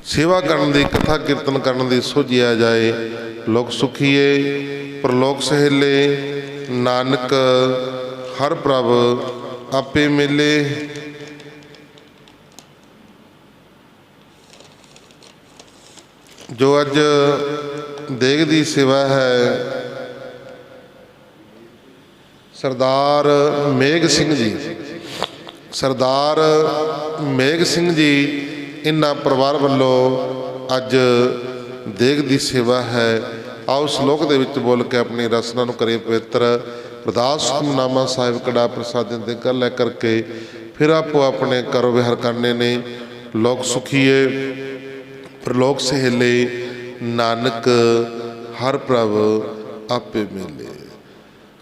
ਸੇਵਾ ਕਰਨ ਦੀ, ਕਥਾ ਕੀਰਤਨ ਕਰਨ ਦੀ ਸੋਝਿਆ ਜਾਏ। ਲੋਕ ਸੁਖੀਏ ਪ੍ਰਲੋਕ ਸਹੇਲੇ, ਨਾਨਕ ਹਰ ਪ੍ਰਭ ਆਪੇ ਮਿਲੇ। ਜੋ ਅੱਜ ਦੇਗ ਦੀ ਸੇਵਾ ਹੈ, ਸਰਦਾਰ ਮੇਘ ਸਿੰਘ ਜੀ, ਸਰਦਾਰ ਮੇਘ ਸਿੰਘ ਜੀ ਇਹਨਾਂ ਪਰਿਵਾਰ ਵੱਲੋਂ ਅੱਜ ਦੇਗ ਦੀ ਸੇਵਾ ਹੈ। ਆਓ ਸ਼ਲੋਕ ਦੇ ਵਿੱਚ ਬੋਲ ਕੇ ਆਪਣੀ ਰਸਨਾ ਨੂੰ ਕਰੀਏ ਪਵਿੱਤਰ। ਅਰਦਾਸ ਹੁਕਮਨਾਮਾ ਸਾਹਿਬ ਕੜਾ ਪ੍ਰਸਾਦਿ ਦੇ ਕਰ ਲੈ ਕਰਕੇ ਫਿਰ ਆਪੋ ਆਪਣੇ ਕਰੋ ਵਿਹਾਰ ਕਰਨੇ ਨੇ। ਲੋਕ ਸੁਖੀਏ ਪ੍ਰਲੋਕ ਸਹੇਲੇ, ਨਾਨਕ ਹਰ ਪ੍ਰਭ ਆਪੇ ਮਿਲੇ।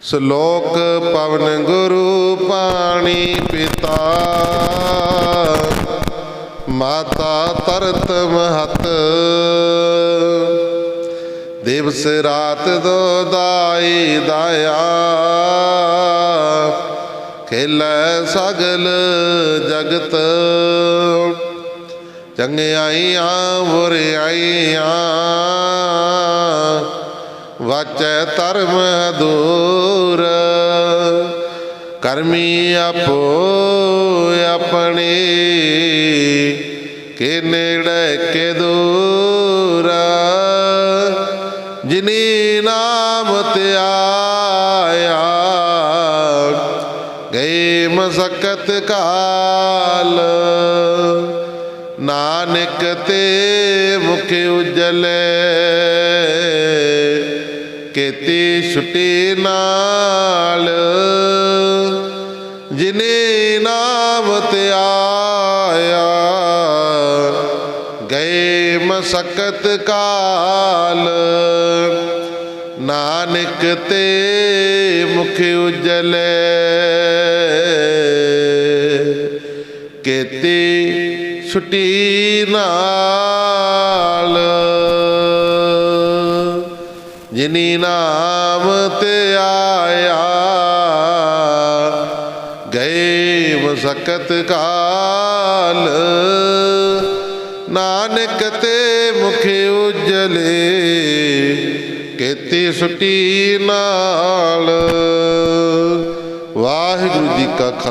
ਸ਼ਲੋਕ ਪਵਨ ਗੁਰੂ ਪਾਣੀ ਪਿਤਾ, ਮਾਤਾ ਤਰਤ ਮਹਤ, ਦਿਵਸ ਰਾਤ ਦੋ ਦਾਈ ਦਾਇਆ, ਖੇਲੈ ਸਗਲ ਜਗਤ, ਚੰਗਿਆਈਆਂ ਬੁਰਿਆਈਆਂ, ਵਾਚੈ ਧਰਮ ਦੂਰ, ਕਰਮੀ ਆਪੋ ਆਪਣੇ, ਕੇ ਨੇੜੇ ਕੇ ਦੂਰ, ਜਿਨੀ ਨਾਮ ਧਿਆਇਆ, ਗਏ ਮਸਕਤ ਕਾਲ, ਨਾਨਕ ਤੇ ਮੁਖ ਉਜਲੇ, ਕੀਤੀ ਛੁੱਟੀ ਨਾਲ, ਜਿਨੇ ਨਾਮ ਧਿਆਇਆ, ਗਏ ਮਸਕਤ ਕਾਲ, ਨਾਨਕ ਤੇ ਮੁਖ ਉਜਲੇ, ਕੀਤੀ ਛੁੱਟੀ ਨਾਲ, ਜਿਨੀ ਨਾਮ ਧਿਆਇਆ, ਗਏ ਮਸਕਤ ਕਾਲ, ਨਾਨਕ ਤੇ ਮੁਖ ਉਜਲੇ, ਕੀਤੀ ਛੁੱਟੀ ਨਾਲ। ਵਾਹਿਗੁਰੂ ਜੀ ਕਾ ਖਾਲਸਾ।